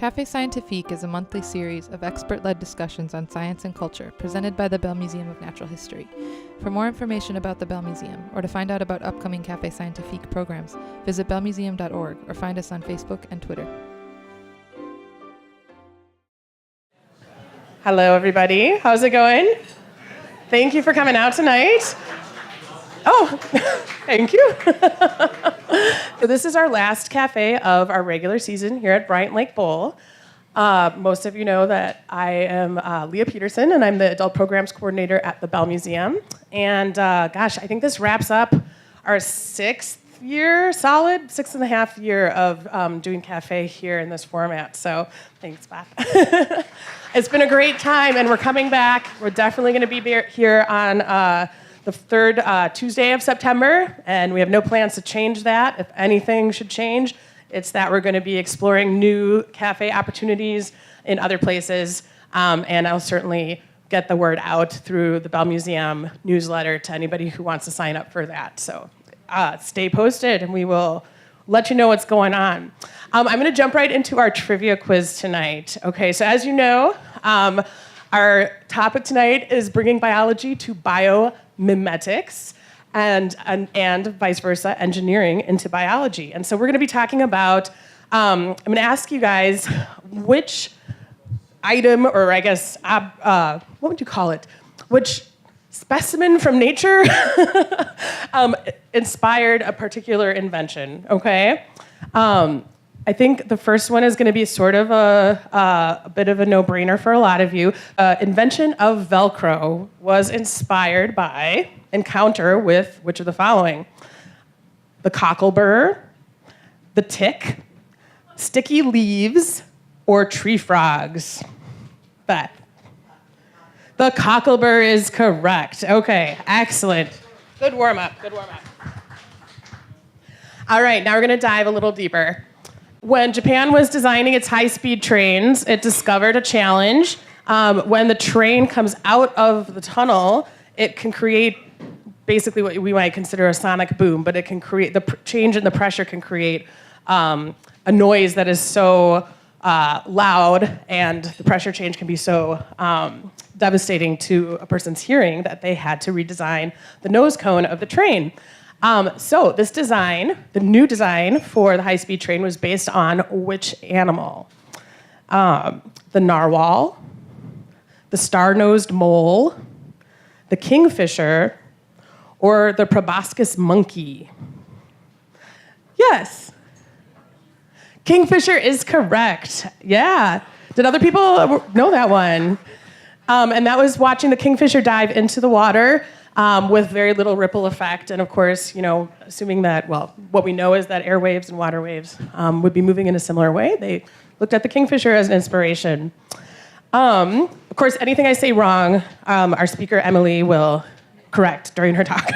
Café Scientifique is a monthly series of expert-led discussions on science and culture presented by the Bell Museum of Natural History. For more information about the Bell Museum, or to find out about upcoming Café Scientifique programs, visit bellmuseum.org or find us on Facebook and Twitter. Hello, everybody. How's it going? Thank you for coming out tonight. Oh, thank you. So this is our last cafe of our regular season here at Bryant Lake Bowl. Most of you know that I am Leah Peterson, and I'm the Adult Programs Coordinator at the Bell Museum. And I think this wraps up our sixth and a half year of doing cafe here in this format. So thanks, Beth. It's been a great time, and we're coming back. We're definitely going to be here on the third Tuesday of September, and we have no plans to change that. If anything should change, it's that we're going to be exploring new cafe opportunities in other places, and I'll certainly get the word out through the Bell Museum newsletter to anybody who wants to sign up for that. So stay posted, and we will let you know what's going on. I'm going to jump right into our trivia quiz tonight. Okay, so as you know, our topic tonight is bringing biology to biomimetics and vice versa, engineering into biology. And so we're going to be talking about, I'm going to ask you guys which item, or I guess, what would you call it? Which specimen from nature inspired a particular invention, okay? I think the first one is going to be sort of a bit of a no-brainer for a lot of you. Invention of Velcro was inspired by encounter with which of the following? The cocklebur, the tick, sticky leaves, or tree frogs? Beth. The cocklebur is correct. Okay, excellent. Good warm-up. All right, now we're going to dive a little deeper. When Japan was designing its high-speed trains, it discovered a challenge. When the train comes out of the tunnel, it can create basically what we might consider a sonic boom, but it can create, the change in the pressure can create a noise that is so loud, and the pressure change can be so devastating to a person's hearing that they had to redesign the nose cone of the train. So this design, the new design for the high-speed train, was based on which animal? The narwhal, the star-nosed mole, the kingfisher, or the proboscis monkey? Yes. Kingfisher is correct. Yeah. Did other people know that one? And that was watching the kingfisher dive into the water with very little ripple effect. And of course, assuming that, what we know is that airwaves and water waves would be moving in a similar way, they looked at the kingfisher as an inspiration. Of course, anything I say wrong, our speaker, Emilie, will correct during her talk.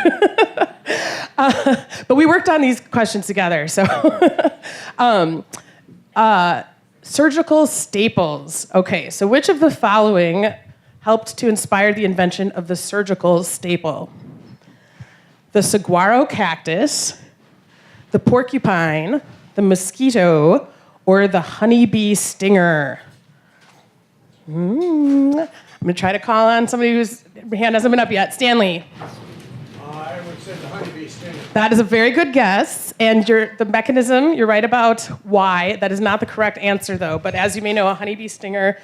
But we worked on these questions together. So, surgical staples. Okay, so which of the following helped to inspire the invention of the surgical staple? The saguaro cactus, the porcupine, the mosquito, or the honeybee stinger? I'm going to try to call on somebody whose hand hasn't been up yet. Stanley. I would say the honeybee stinger. That is a very good guess, and the mechanism, you're right about why. That is not the correct answer, though. But as you may know, a honeybee stinger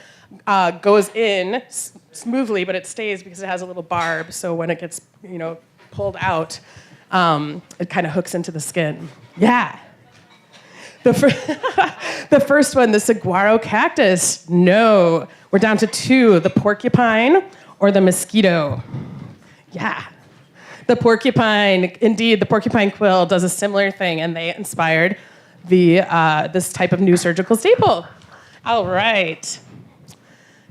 goes in smoothly, but it stays because it has a little barb. So when it gets, pulled out, it kind of hooks into the skin. Yeah. The first one, the saguaro cactus. No. We're down to two, the porcupine or the mosquito. Yeah. The porcupine, indeed, the porcupine quill does a similar thing, and they inspired this type of new surgical staple. All right.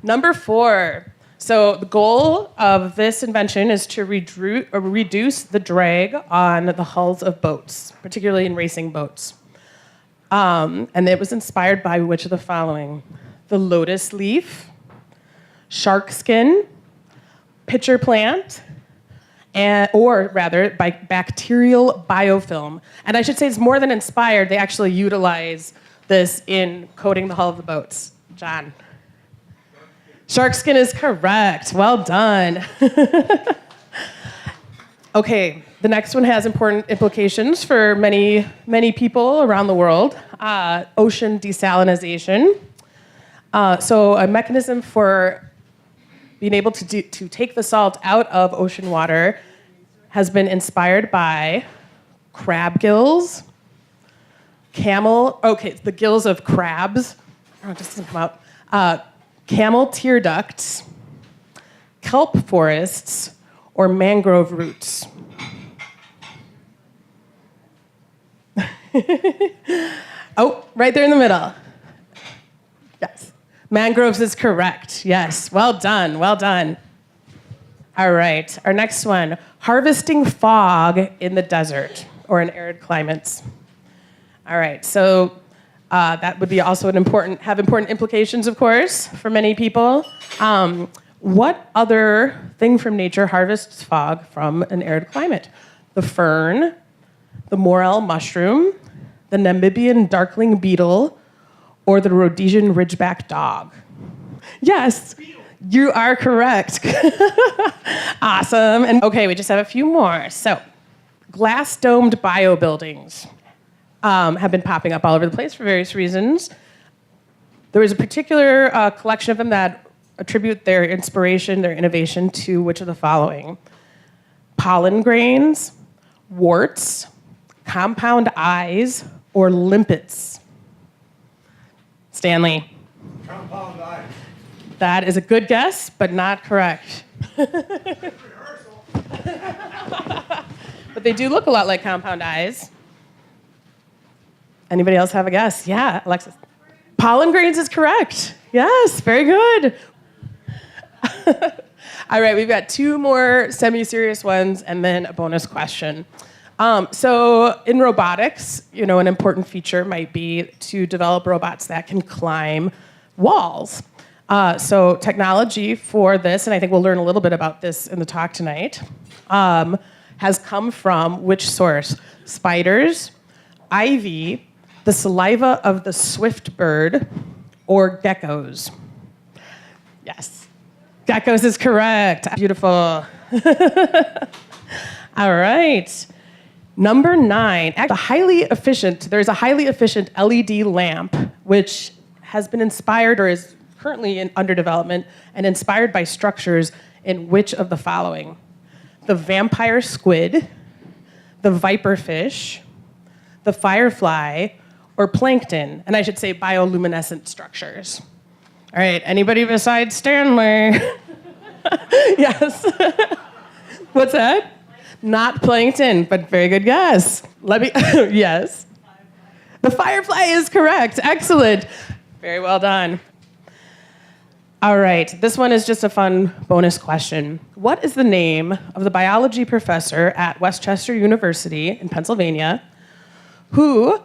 Number 4. So the goal of this invention is to reduce the drag on the hulls of boats, particularly in racing boats. And it was inspired by which of the following? The lotus leaf, shark skin, pitcher plant, or rather, by bacterial biofilm. And I should say it's more than inspired. They actually utilize this in coating the hull of the boats? John. Shark skin is correct. Well done. Okay, the next one has important implications for many, many people around the world. Ocean desalinization. So a mechanism for being able to take the salt out of ocean water has been inspired by crab gills, the gills of crabs. Oh, it just doesn't come out. Camel tear ducts, kelp forests, or mangrove roots. Oh, right there in the middle. Yes. Mangroves is correct. Yes. Well done. Well done. All right. Our next one. Harvesting fog in the desert or in arid climates. All right. So that would be also have important implications, of course, for many people. What other thing from nature harvests fog from an arid climate? The fern, the morel mushroom, the Namibian darkling beetle, or the Rhodesian ridgeback dog? Yes, you are correct. Awesome. And okay, we just have a few more. So, glass-domed biobuildings have been popping up all over the place for various reasons. There is a particular collection of them that attribute their inspiration, their innovation to which of the following? Pollen grains, warts, compound eyes, or limpets? Stanley. Compound eye. That is a good guess, but not correct. Rehearsal. But they do look a lot like compound eyes. Anybody else have a guess? Yeah, Alexis. Pollen grains is correct. Yes, very good. All right, we've got two more semi-serious ones and then a bonus question. So in robotics, an important feature might be to develop robots that can climb walls. So technology for this, and I think we'll learn a little bit about this in the talk tonight, has come from which source? Spiders, ivy, the saliva of the swift bird, or geckos? Yes. Geckos is correct. Beautiful. All right. Number 9. There's a highly efficient LED lamp, which has been inspired or is currently under development and inspired by structures in which of the following? The vampire squid, the viperfish, the firefly, or plankton? And I should say bioluminescent structures. All right, anybody besides Stanley? Yes. What's that? Not plankton, but very good guess. Yes. The firefly is correct. Excellent. Very well done. All right, this one is just a fun bonus question. What is the name of the biology professor at Westchester University in Pennsylvania who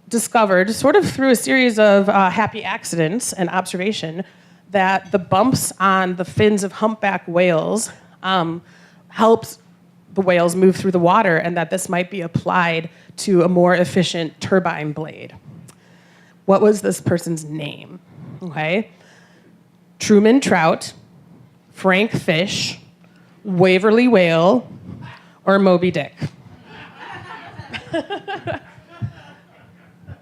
discovered, sort of through a series of happy accidents and observation, that the bumps on the fins of humpback whales helps the whales move through the water, and that this might be applied to a more efficient turbine blade? What was this person's name? Okay. Truman Trout, Frank Fish, Waverly Whale, or Moby Dick?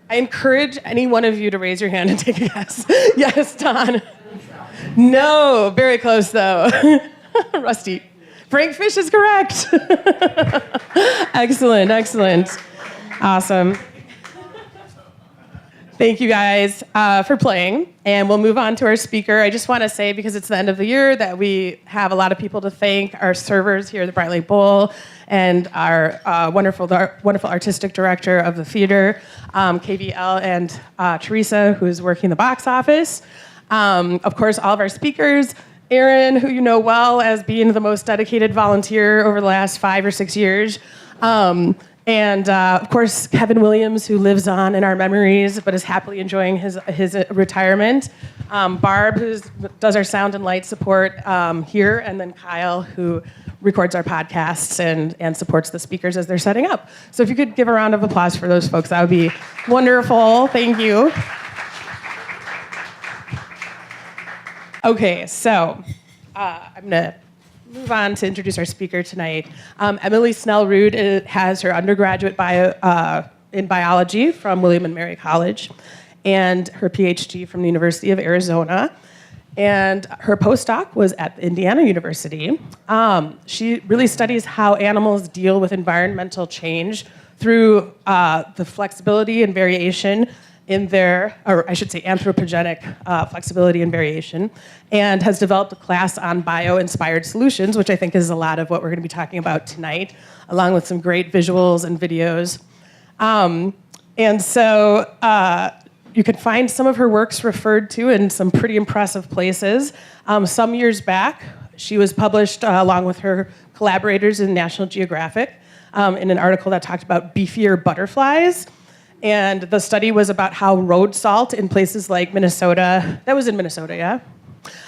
I encourage any one of you to raise your hand and take a guess. Yes, Don. No, very close though. Rusty. Frank Fish is correct. Excellent, excellent. Awesome. Thank you guys for playing, and we'll move on to our speaker. I just want to say, because it's the end of the year, that we have a lot of people to thank: our servers here at the Bryant Lake Bowl, and our wonderful artistic director of the theater, KVL, and Teresa, who is working the box office. Of course, all of our speakers, Aaron, who you know well as being the most dedicated volunteer over the last 5 or 6 years, and And of course, Kevin Williams, who lives on in our memories but is happily enjoying his retirement. Barb, who does our sound and light support here, and then Kyle, who records our podcasts and supports the speakers as they're setting up. So if you could give a round of applause for those folks, that would be wonderful. Thank you. Okay, so I'm going to move on to introduce our speaker tonight. Emilie Snell-Rood has her undergraduate in biology from William and Mary College and her PhD from the University of Arizona. And her postdoc was at Indiana University. She really studies how animals deal with environmental change through the flexibility and variation in their, or I should say anthropogenic flexibility and variation, and has developed a class on bio-inspired solutions, which I think is a lot of what we're going to be talking about tonight, along with some great visuals and videos. And so you can find some of her works referred to in some pretty impressive places. Some years back, she was published along with her collaborators in National Geographic in an article that talked about beefier butterflies. And the study was about how road salt in places like Minnesota, that was in Minnesota, yeah?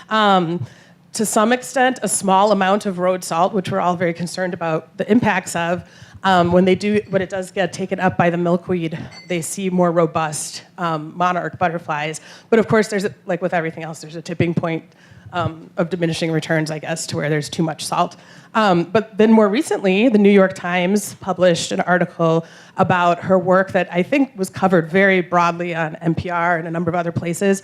To some extent, a small amount of road salt, which we're all very concerned about the impacts of, when it does get taken up by the milkweed, they see more robust monarch butterflies. But of course, like with everything else, there's a tipping point of diminishing returns, I guess, to where there's too much salt. But then more recently, the New York Times published an article about her work that I think was covered very broadly on NPR and a number of other places.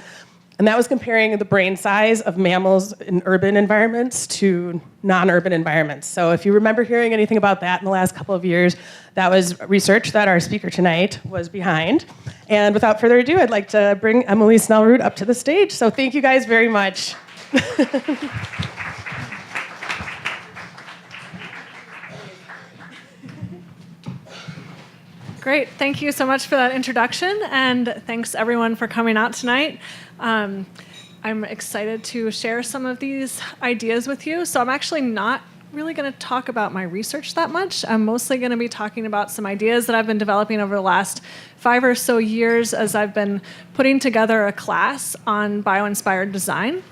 And that was comparing the brain size of mammals in urban environments to non-urban environments. So if you remember hearing anything about that in the last couple of years, that was research that our speaker tonight was behind. And without further ado, I'd like to bring Emilie Snell-Rood up to the stage. So thank you guys very much. Great. Thank you so much for that introduction, and thanks everyone for coming out tonight. I'm excited to share some of these ideas with you. So I'm actually not really going to talk about my research that much. I'm mostly going to be talking about some ideas that I've been developing over the last 5 or so years as I've been putting together a class on bio-inspired design.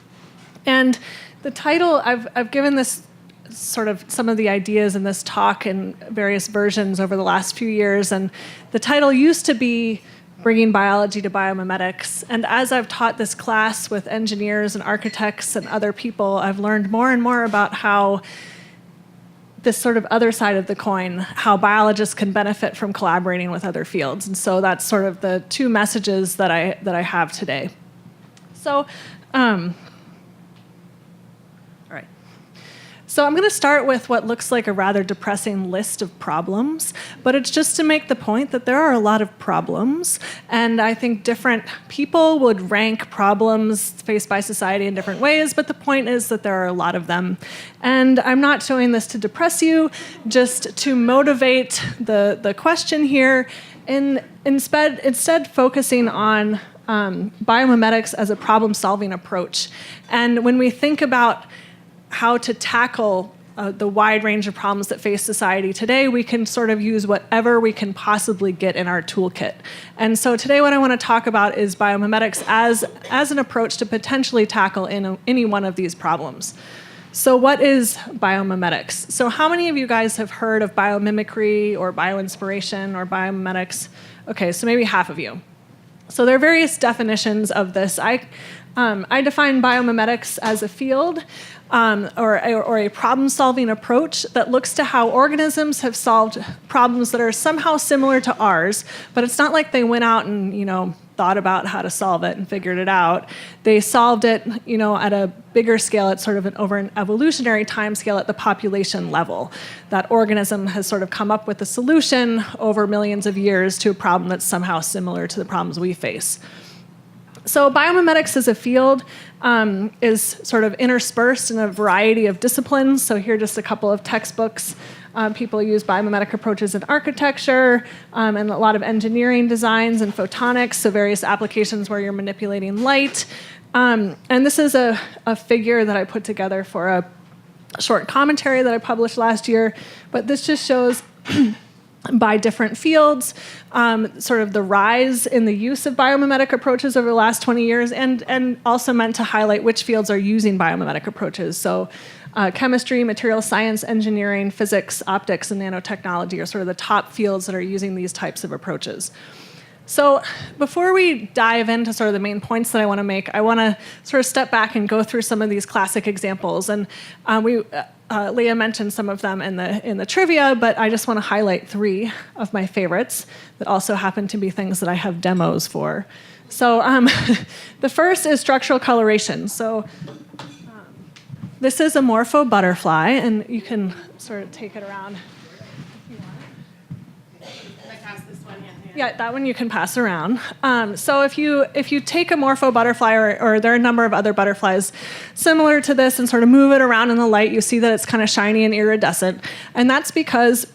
And the title, I've given this sort of some of the ideas in this talk in various versions over the last few years, and the title used to be Bringing Biology to Biomimetics. And as I've taught this class with engineers and architects and other people, I've learned more and more about how this sort of other side of the coin, how biologists can benefit from collaborating with other fields. And so that's sort of the two messages that I have today. So, So I'm going to start with what looks like a rather depressing list of problems, but it's just to make the point that there are a lot of problems, and I think different people would rank problems faced by society in different ways, but the point is that there are a lot of them. And I'm not showing this to depress you, just to motivate the question here, and instead focusing on biomimetics as a problem-solving approach. And when we think about how to tackle the wide range of problems that face society today, we can sort of use whatever we can possibly get in our toolkit. And so today what I want to talk about is biomimetics as an approach to potentially tackle any one of these problems. So what is biomimetics? So how many of you guys have heard of biomimicry or bioinspiration or biomimetics? Okay, so maybe half of you. So there are various definitions of this. I define biomimetics as a field or a problem-solving approach that looks to how organisms have solved problems that are somehow similar to ours, but it's not like they went out and, thought about how to solve it and figured it out. They solved it, at a bigger scale, at sort of over an evolutionary time scale at the population level. That organism has sort of come up with a solution over millions of years to a problem that's somehow similar to the problems we face. So biomimetics as a field is sort of interspersed in a variety of disciplines. So here are just a couple of textbooks. People use biomimetic approaches in architecture and a lot of engineering designs and photonics, so various applications where you're manipulating light. And this is a figure that I put together for a short commentary that I published last year. But this just shows by different fields, sort of the rise in the use of biomimetic approaches over the last 20 years, and also meant to highlight which fields are using biomimetic approaches. So chemistry, material science, engineering, physics, optics, and nanotechnology are sort of the top fields that are using these types of approaches. So before we dive into sort of the main points that I want to make, I want to sort of step back and go through some of these classic examples. And Leah mentioned some of them in the trivia, but I just want to highlight 3 of my favorites that also happen to be things that I have demos for. So the first is structural coloration. So this is a morpho butterfly, and you can sort of take it around. Yeah, that one you can pass around. So if you take a morpho butterfly, or there are a number of other butterflies similar to this, and sort of move it around in the light, you see that it's kind of shiny and iridescent. And that's because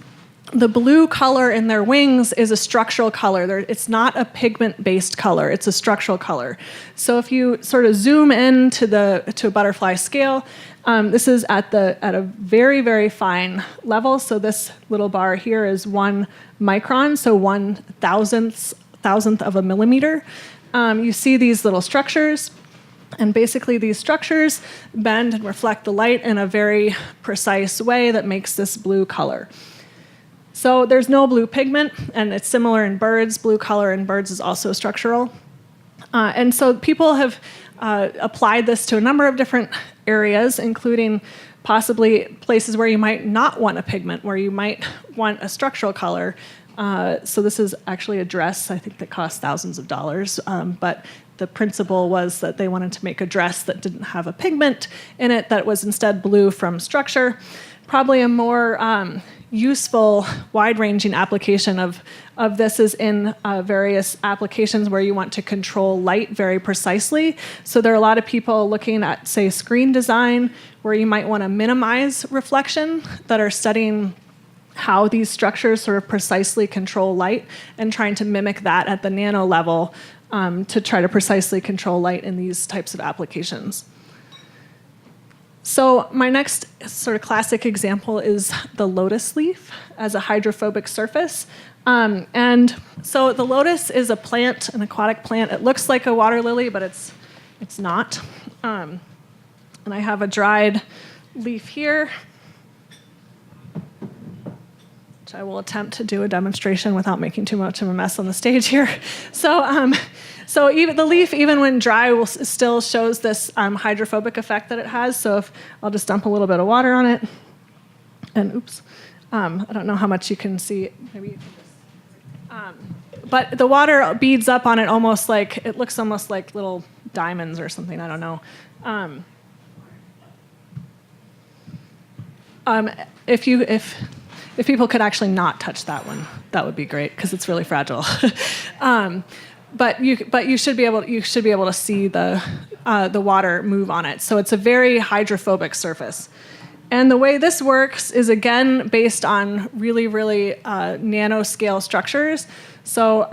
the blue color in their wings is a structural color. It's not a pigment-based color. It's a structural color. So if you sort of zoom in to a butterfly scale, this is at a very, very fine level. So this little bar here is 1 micron, so 1/1000th of a millimeter. You see these little structures, and basically these structures bend and reflect the light in a very precise way that makes this blue color. So there's no blue pigment, and it's similar in birds. Blue color in birds is also structural. And so people have applied this to a number of different areas, including possibly places where you might not want a pigment, where you might want a structural color. So this is actually a dress, I think, that cost thousands of dollars. But the principle was that they wanted to make a dress that didn't have a pigment in it, that was instead blue from structure. Probably a more useful, wide-ranging application of this is in various applications where you want to control light very precisely. So there are a lot of people looking at, say, screen design, where you might want to minimize reflection, that are studying how these structures sort of precisely control light and trying to mimic that at the nano level to try to precisely control light in these types of applications. So my next sort of classic example is the lotus leaf as a hydrophobic surface. And so the lotus is a plant, an aquatic plant. It looks like a water lily, but it's not. And I have a dried leaf here, which I will attempt to do a demonstration without making too much of a mess on the stage here. So even the leaf, even when dry, still shows this hydrophobic effect that it has. So if I'll just dump a little bit of water on it, and oops, I don't know how much you can see. Maybe you can just, but the water beads up on it almost like, it looks almost like little diamonds or something. I don't know. If people could actually not touch that one, that would be great, because it's really fragile. But you should be able to see the water move on it. So it's a very hydrophobic surface. And the way this works is, again, based on really, really nanoscale structures. So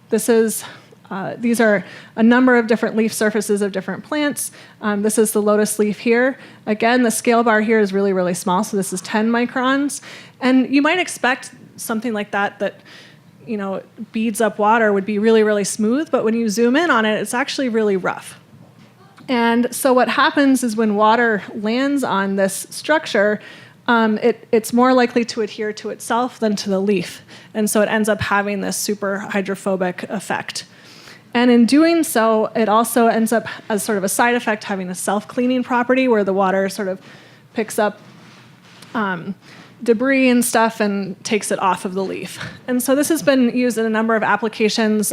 these are a number of different leaf surfaces of different plants. This is the lotus leaf here. Again, the scale bar here is really, really small. So this is 10 microns. And you might expect something like that beads up water would be really, really smooth. But when you zoom in on it, it's actually really rough. And so what happens is when water lands on this structure, it's more likely to adhere to itself than to the leaf. And so it ends up having this super hydrophobic effect. And in doing so, it also ends up, as sort of a side effect, having a self-cleaning property where the water sort of picks up debris and stuff and takes it off of the leaf. And so this has been used in a number of applications,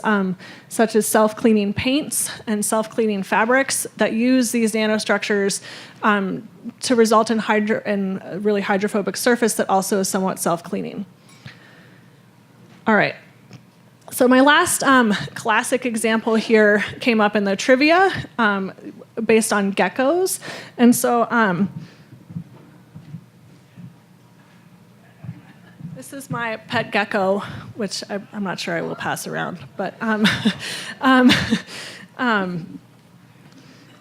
such as self-cleaning paints and self-cleaning fabrics that use these nanostructures to result in a really hydrophobic surface that also is somewhat self-cleaning. All right. So my last classic example here came up in the trivia based on geckos. And so this is my pet gecko, which I'm not sure I will pass around. But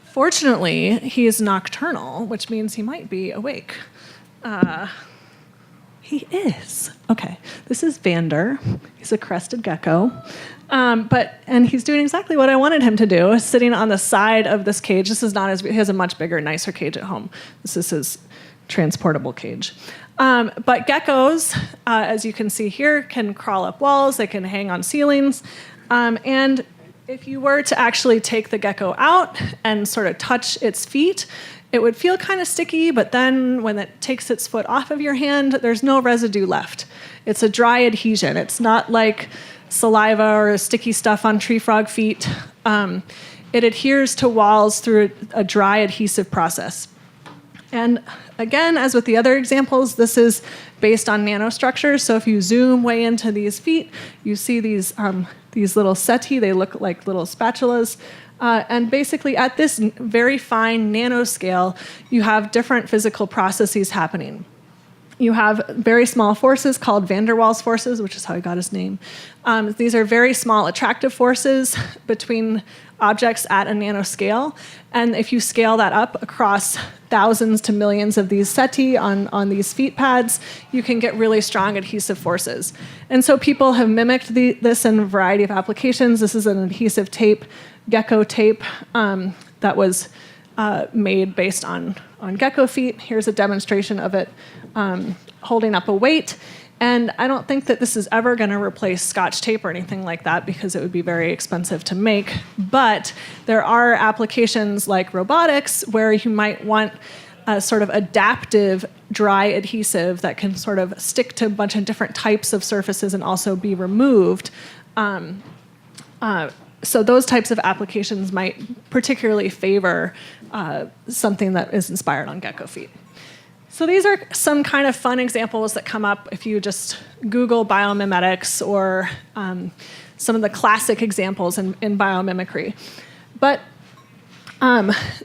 fortunately, he is nocturnal, which means he might be awake. He is. Okay, this is Vander. He's a crested gecko. And he's doing exactly what I wanted him to do, sitting on the side of this cage. This is not his, he has a much bigger, nicer cage at home. This is his transportable cage. But geckos, as you can see here, can crawl up walls, they can hang on ceilings. And if you were to actually take the gecko out and sort of touch its feet, it would feel kind of sticky, but then when it takes its foot off of your hand, there's no residue left. It's a dry adhesion. It's not like saliva or sticky stuff on tree frog feet. It adheres to walls through a dry adhesive process. And again, as with the other examples, this is based on nanostructures. So if you zoom way into these feet, you see these little setae. They look like little spatulas. And basically, at this very fine nanoscale, you have different physical processes happening. You have very small forces called van der Waals forces, which is how he got his name. These are very small attractive forces between objects at a nanoscale. And if you scale that up across thousands to millions of these setae on these feet pads, you can get really strong adhesive forces. And so people have mimicked this in a variety of applications. This is an adhesive tape, gecko tape, that was made based on gecko feet. Here's a demonstration of it holding up a weight. And I don't think that this is ever going to replace Scotch tape or anything like that because it would be very expensive to make. But there are applications like robotics where you might want a sort of adaptive dry adhesive that can sort of stick to a bunch of different types of surfaces and also be removed. So those types of applications might particularly favor something that is inspired on gecko feet. So these are some kind of fun examples that come up if you just Google biomimetics or some of the classic examples in biomimicry. But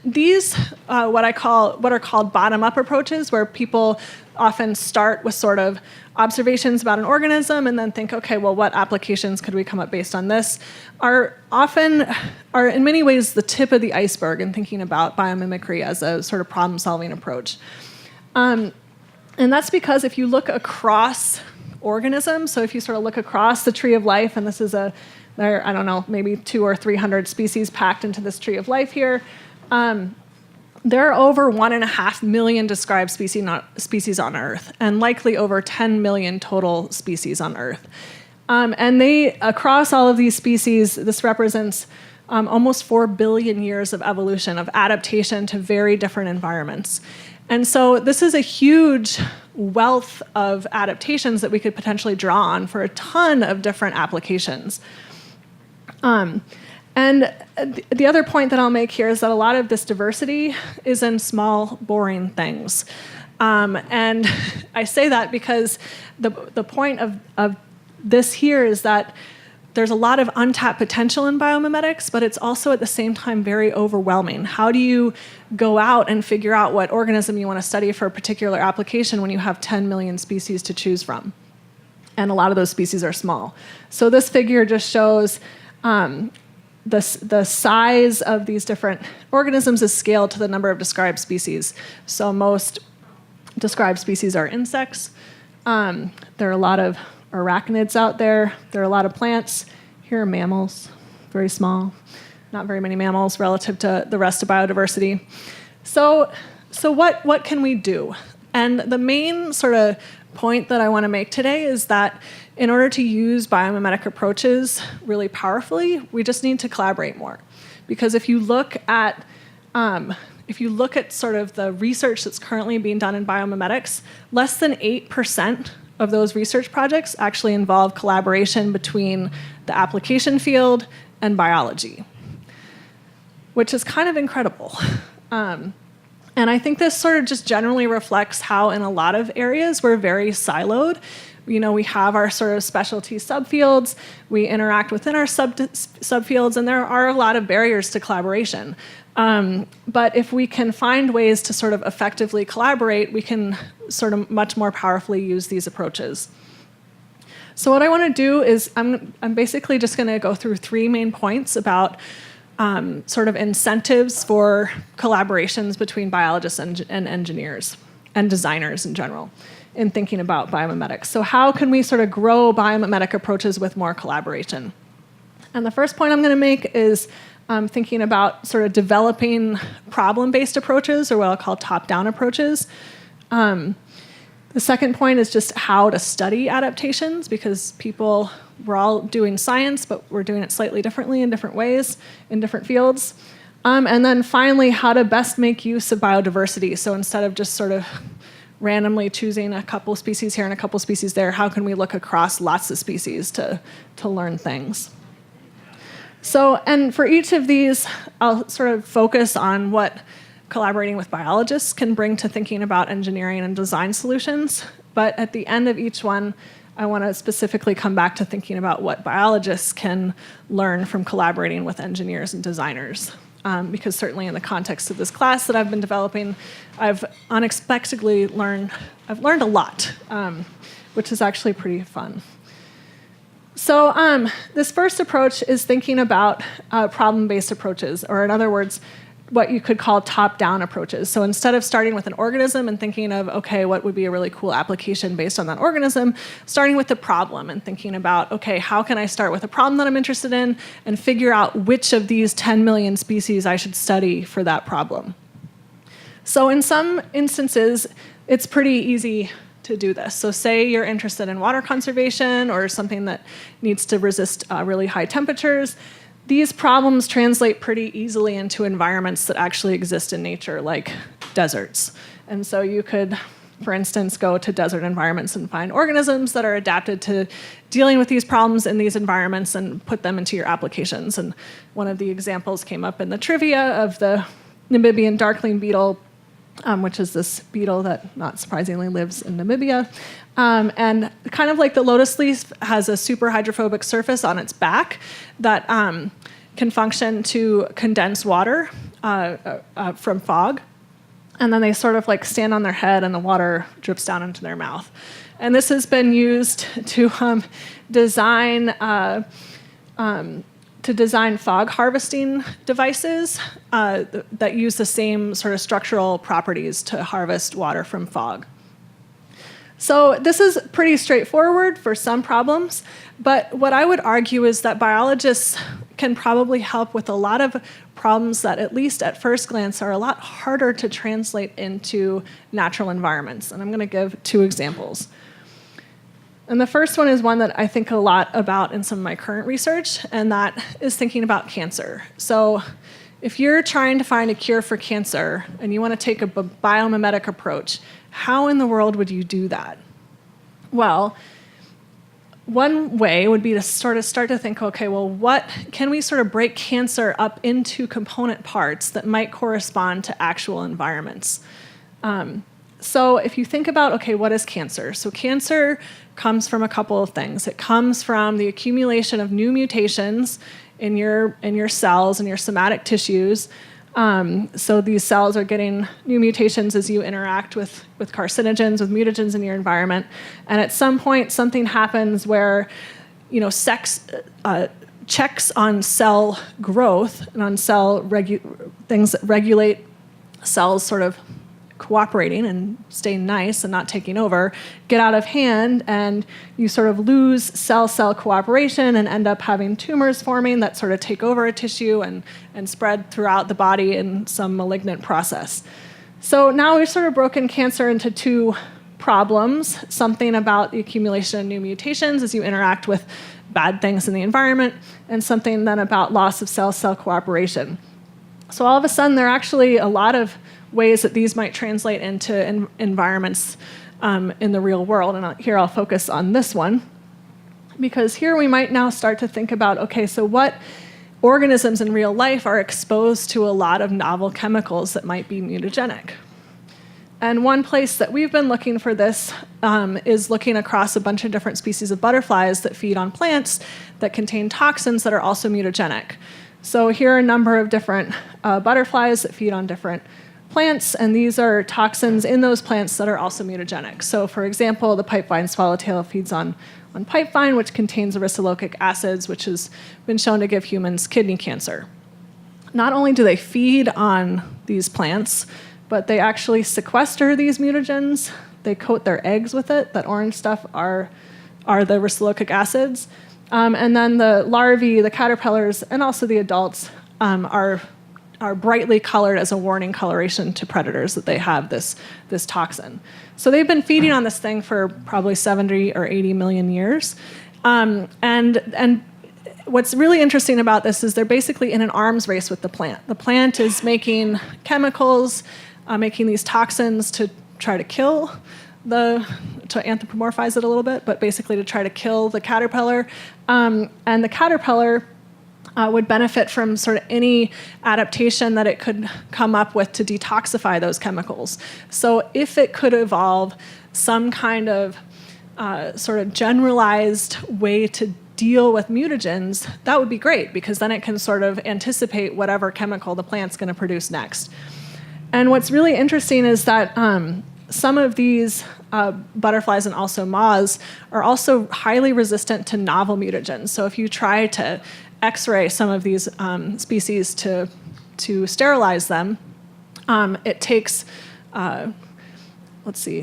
these, what are called bottom-up approaches, where people often start with sort of observations about an organism and then think, okay, well, what applications could we come up based on this, are in many ways the tip of the iceberg in thinking about biomimicry as a sort of problem-solving approach. And that's because if you look across organisms, so if you sort of look across the tree of life, and this is I don't know, maybe 200 or 300 species packed into this tree of life here, there are over 1.5 million described species on Earth, and likely over 10 million total species on Earth. And across all of these species, this represents almost 4 billion years of evolution, of adaptation to very different environments. And so this is a huge wealth of adaptations that we could potentially draw on for a ton of different applications. And the other point that I'll make here is that a lot of this diversity is in small, boring things. And I say that because the point of this here is that there's a lot of untapped potential in biomimetics, but it's also at the same time very overwhelming. How do you go out and figure out what organism you want to study for a particular application when you have 10 million species to choose from? And a lot of those species are small. So this figure just shows the size of these different organisms is scaled to the number of described species. So most described species are insects. There are a lot of arachnids out there. There are a lot of plants. Here are mammals, very small. Not very many mammals relative to the rest of biodiversity. So what can we do? And the main sort of point that I want to make today is that in order to use biomimetic approaches really powerfully, we just need to collaborate more. Because if you look at sort of the research that's currently being done in biomimetics, less than 8% of those research projects actually involve collaboration between the application field and biology, which is kind of incredible. And I think this sort of just generally reflects how in a lot of areas we're very siloed. You know, we have our sort of specialty subfields, we interact within our subfields, and there are a lot of barriers to collaboration. But if we can find ways to sort of effectively collaborate, we can sort of much more powerfully use these approaches. So what I want to do is I'm basically just going to go through 3 main points about sort of incentives for collaborations between biologists and engineers and designers in general. in thinking about biomimetics. So how can we sort of grow biomimetic approaches with more collaboration? And the first point I'm going to make is thinking about sort of developing problem-based approaches, or what I'll call top-down approaches. The second point is just how to study adaptations, because we're all doing science, but we're doing it slightly differently in different ways in different fields. And then finally, how to best make use of biodiversity. So instead of just sort of randomly choosing a couple species here and a couple species there, how can we look across lots of species to learn things? So, and for each of these, I'll sort of focus on what collaborating with biologists can bring to thinking about engineering and design solutions. But at the end of each one, I want to specifically come back to thinking about what biologists can learn from collaborating with engineers and designers. Because certainly in the context of this class that I've been developing, I've unexpectedly learned a lot, which is actually pretty fun. So this first approach is thinking about problem-based approaches, or in other words, what you could call top-down approaches. So instead of starting with an organism and thinking of, okay, what would be a really cool application based on that organism, starting with the problem and thinking about, okay, how can I start with a problem that I'm interested in and figure out which of these 10 million species I should study for that problem. So in some instances, it's pretty easy to do this. So say you're interested in water conservation or something that needs to resist really high temperatures. These problems translate pretty easily into environments that actually exist in nature, like deserts. And so you could, for instance, go to desert environments and find organisms that are adapted to dealing with these problems in these environments and put them into your applications. And one of the examples came up in the trivia of the Namibian darkling beetle, which is this beetle that, not surprisingly, lives in Namibia. And kind of like the lotus leaf has a super hydrophobic surface on its back that can function to condense water from fog. And then they sort of like stand on their head and the water drips down into their mouth. And this has been used to design fog harvesting devices that use the same sort of structural properties to harvest water from fog. So this is pretty straightforward for some problems, but what I would argue is that biologists can probably help with a lot of problems that, at least at first glance, are a lot harder to translate into natural environments. And I'm going to give two examples. And the first one is one that I think a lot about in some of my current research, and that is thinking about cancer. So if you're trying to find a cure for cancer and you want to take a biomimetic approach, how in the world would you do that? Well, one way would be to sort of start to think, okay, well, what can we sort of break cancer up into component parts that might correspond to actual environments? So if you think about, okay, what is cancer? So cancer comes from a couple of things. It comes from the accumulation of new mutations in your cells and your somatic tissues. So these cells are getting new mutations as you interact with carcinogens, with mutagens in your environment. And at some point, something happens where, checks on cell growth and on things that regulate cells sort of cooperating and staying nice and not taking over, get out of hand, and you sort of lose cell-cell cooperation and end up having tumors forming that sort of take over a tissue and spread throughout the body in some malignant process. So now we've sort of broken cancer into two problems, something about the accumulation of new mutations as you interact with bad things in the environment, and something then about loss of cell-cell cooperation. So all of a sudden, there are actually a lot of ways that these might translate into environments in the real world. And here I'll focus on this one, because here we might now start to think about, okay, so what organisms in real life are exposed to a lot of novel chemicals that might be mutagenic? And one place that we've been looking for this is looking across a bunch of different species of butterflies that feed on plants that contain toxins that are also mutagenic. So here are a number of different butterflies that feed on different plants, and these are toxins in those plants that are also mutagenic. So for example, the pipevine swallowtail feeds on pipevine, which contains aristolochic acids, which has been shown to give humans kidney cancer. Not only do they feed on these plants, but they actually sequester these mutagens they coat their eggs with it. That orange stuff are the ricinoleic acids. And then the larvae, the caterpillars, and also the adults are brightly colored as a warning coloration to predators that they have this toxin. So they've been feeding on this thing for probably 70 or 80 million years. And what's really interesting about this is they're basically in an arms race with the plant. The plant is making chemicals, making these toxins to try to kill to anthropomorphize it a little bit, but basically to try to kill the caterpillar. And the caterpillar would benefit from sort of any adaptation that it could come up with to detoxify those chemicals. So if it could evolve some kind of sort of generalized way to deal with mutagens, that would be great, because then it can sort of anticipate whatever chemical the plant's going to produce next. And what's really interesting is that some of these butterflies and also moths are also highly resistant to novel mutagens. So if you try to X-ray some of these species to sterilize them, it takes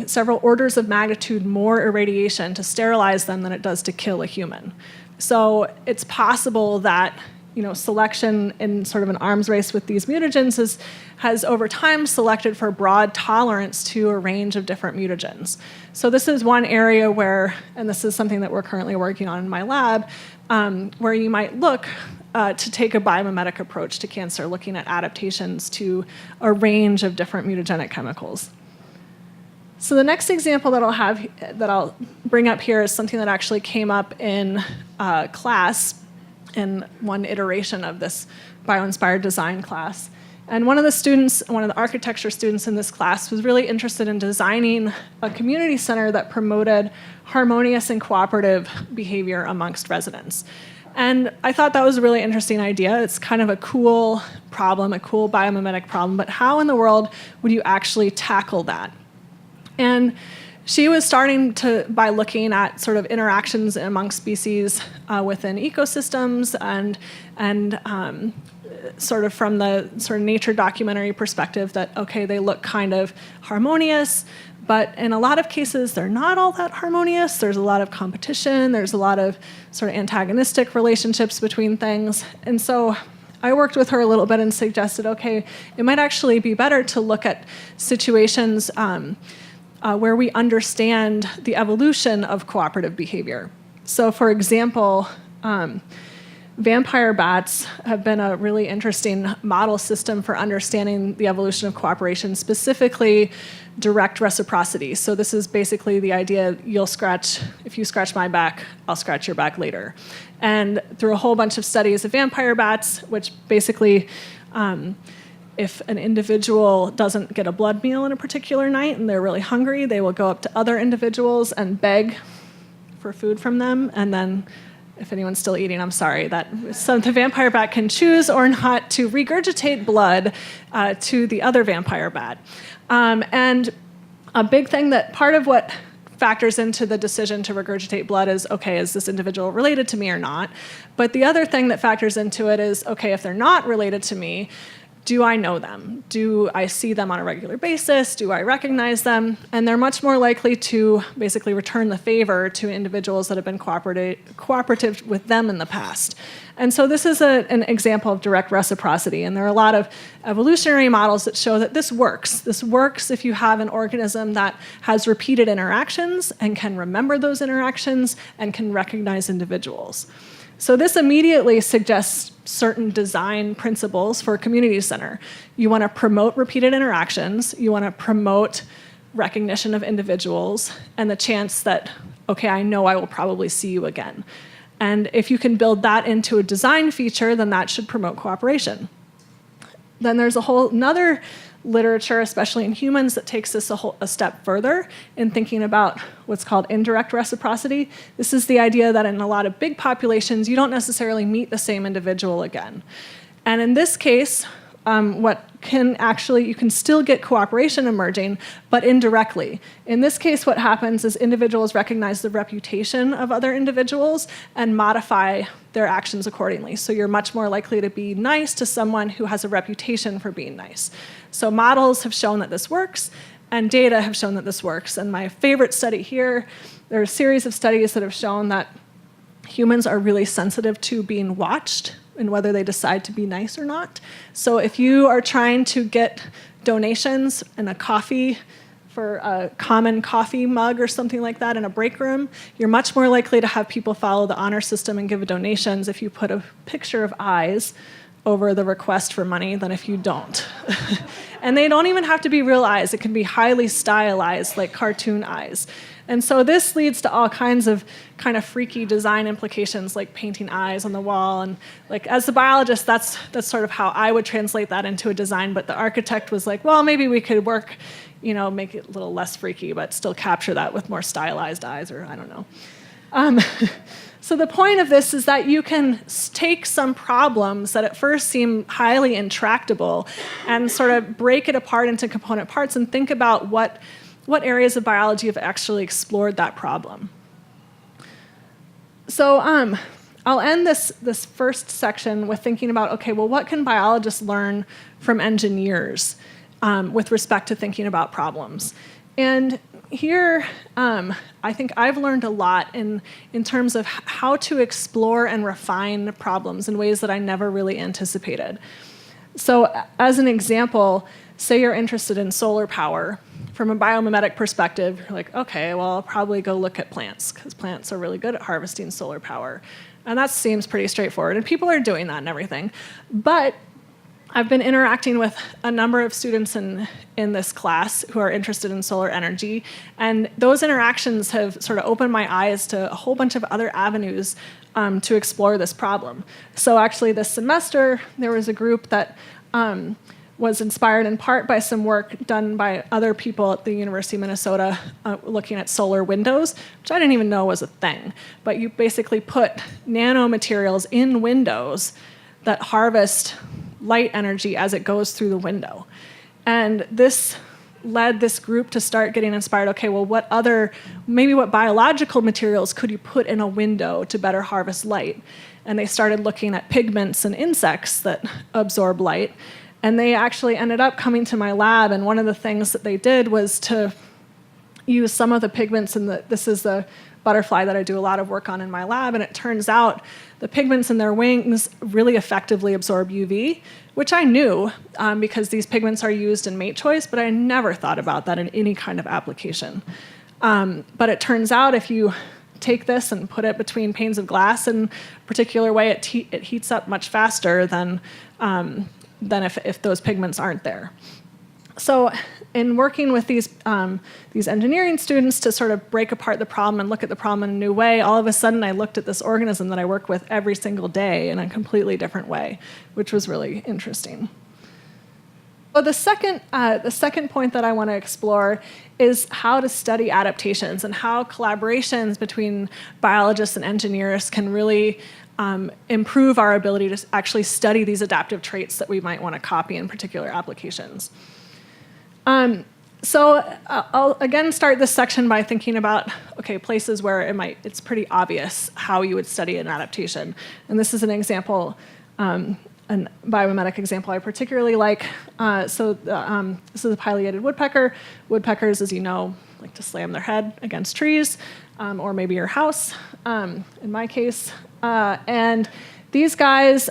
several orders of magnitude more irradiation to sterilize them than it does to kill a human. So it's possible that selection in sort of an arms race with these mutagens has over time selected for broad tolerance to a range of different mutagens. So this is one area where, and this is something that we're currently working on in my lab, where you might look to take a biomimetic approach to cancer, looking at adaptations to a range of different mutagenic chemicals. So the next example that I'll bring up here is something that actually came up in class in one iteration of this bio-inspired design class. And one of the architecture students in this class was really interested in designing a community center that promoted harmonious and cooperative behavior amongst residents. And I thought that was a really interesting idea. It's kind of a cool problem, a cool biomimetic problem, but how in the world would you actually tackle that? And she was starting by looking at sort of interactions among species within ecosystems and sort of from the sort of nature documentary perspective that, okay, they look kind of harmonious, but in a lot of cases, they're not all that harmonious. There's a lot of competition. There's a lot of sort of antagonistic relationships between things. And so I worked with her a little bit and suggested, okay, it might actually be better to look at situations where we understand the evolution of cooperative behavior. So for example, vampire bats have been a really interesting model system for understanding the evolution of cooperation, specifically direct reciprocity. So this is basically the idea, if you scratch my back, I'll scratch your back later. And through a whole bunch of studies of vampire bats, which basically, if an individual doesn't get a blood meal in a particular night and they're really hungry, they will go up to other individuals and beg for food from them. And then, if anyone's still eating, I'm sorry, so the vampire bat can choose or not to regurgitate blood to the other vampire bat. And a big thing that part of what factors into the decision to regurgitate blood is, okay, is this individual related to me or not? But the other thing that factors into it is, okay, if they're not related to me, do I know them? Do I see them on a regular basis? Do I recognize them? And they're much more likely to basically return the favor to individuals that have been cooperative with them in the past. And so this is an example of direct reciprocity. And there are a lot of evolutionary models that show that this works. This works if you have an organism that has repeated interactions and can remember those interactions and can recognize individuals. So this immediately suggests certain design principles for a community center. You want to promote repeated interactions. You want to promote recognition of individuals and the chance that, okay, I know I will probably see you again. And if you can build that into a design feature, then that should promote cooperation. Then there's a whole another literature, especially in humans, that takes this a step further in thinking about what's called indirect reciprocity. This is the idea that in a lot of big populations, you don't necessarily meet the same individual again. And in this case, you can still get cooperation emerging, but indirectly. In this case, what happens is individuals recognize the reputation of other individuals and modify their actions accordingly. So you're much more likely to be nice to someone who has a reputation for being nice. So models have shown that this works, and data have shown that this works. And my favorite study here, there are a series of studies that have shown that humans are really sensitive to being watched and whether they decide to be nice or not. So if you are trying to get donations and a coffee for a common coffee mug or something like that in a break room, you're much more likely to have people follow the honor system and give donations if you put a picture of eyes over the request for money than if you don't. And they don't even have to be real eyes. It can be highly stylized, like cartoon eyes. And so this leads to all kinds of kind of freaky design implications, like painting eyes on the wall. And like as a biologist, that's sort of how I would translate that into a design. But the architect was like, well, maybe we could work, make it a little less freaky, but still capture that with more stylized eyes, or I don't know. So the point of this is that you can take some problems that at first seem highly intractable and sort of break it apart into component parts and think about what areas of biology have actually explored that problem. So I'll end this first section with thinking about, okay, well, what can biologists learn from engineers with respect to thinking about problems? And here, I think I've learned a lot in terms of how to explore and refine problems in ways that I never really anticipated. So as an example, say you're interested in solar power. From a biomimetic perspective, you're like, okay, well, I'll probably go look at plants because plants are really good at harvesting solar power. And that seems pretty straightforward. And people are doing that and everything. But I've been interacting with a number of students in this class who are interested in solar energy, and those interactions have sort of opened my eyes to a whole bunch of other avenues to explore this problem. So actually this semester, there was a group that was inspired in part by some work done by other people at the University of Minnesota looking at solar windows, which I didn't even know was a thing. But you basically put nanomaterials in windows that harvest light energy as it goes through the window. And this led this group to start getting inspired, okay, well, what biological materials could you put in a window to better harvest light? And they started looking at pigments and insects that absorb light. And they actually ended up coming to my lab, and one of the things that they did was to use some of the pigments, and this is the butterfly that I do a lot of work on in my lab, and it turns out the pigments in their wings really effectively absorb UV, which I knew because these pigments are used in mate choice, but I never thought about that in any kind of application. But it turns out if you take this and put it between panes of glass in a particular way, it heats up much faster than if those pigments aren't there. So in working with these engineering students to sort of break apart the problem and look at the problem in a new way, all of a sudden I looked at this organism that I work with every single day in a completely different way, which was really interesting. So the second point that I want to explore is how to study adaptations and how collaborations between biologists and engineers can really improve our ability to actually study these adaptive traits that we might want to copy in particular applications. So I'll again start this section by thinking about, okay, places where it's pretty obvious how you would study an adaptation. And this is an example, a biomimetic example I particularly like. This is a pileated woodpecker. Woodpeckers, as you know, like to slam their head against trees, or maybe your house, in my case. And these guys,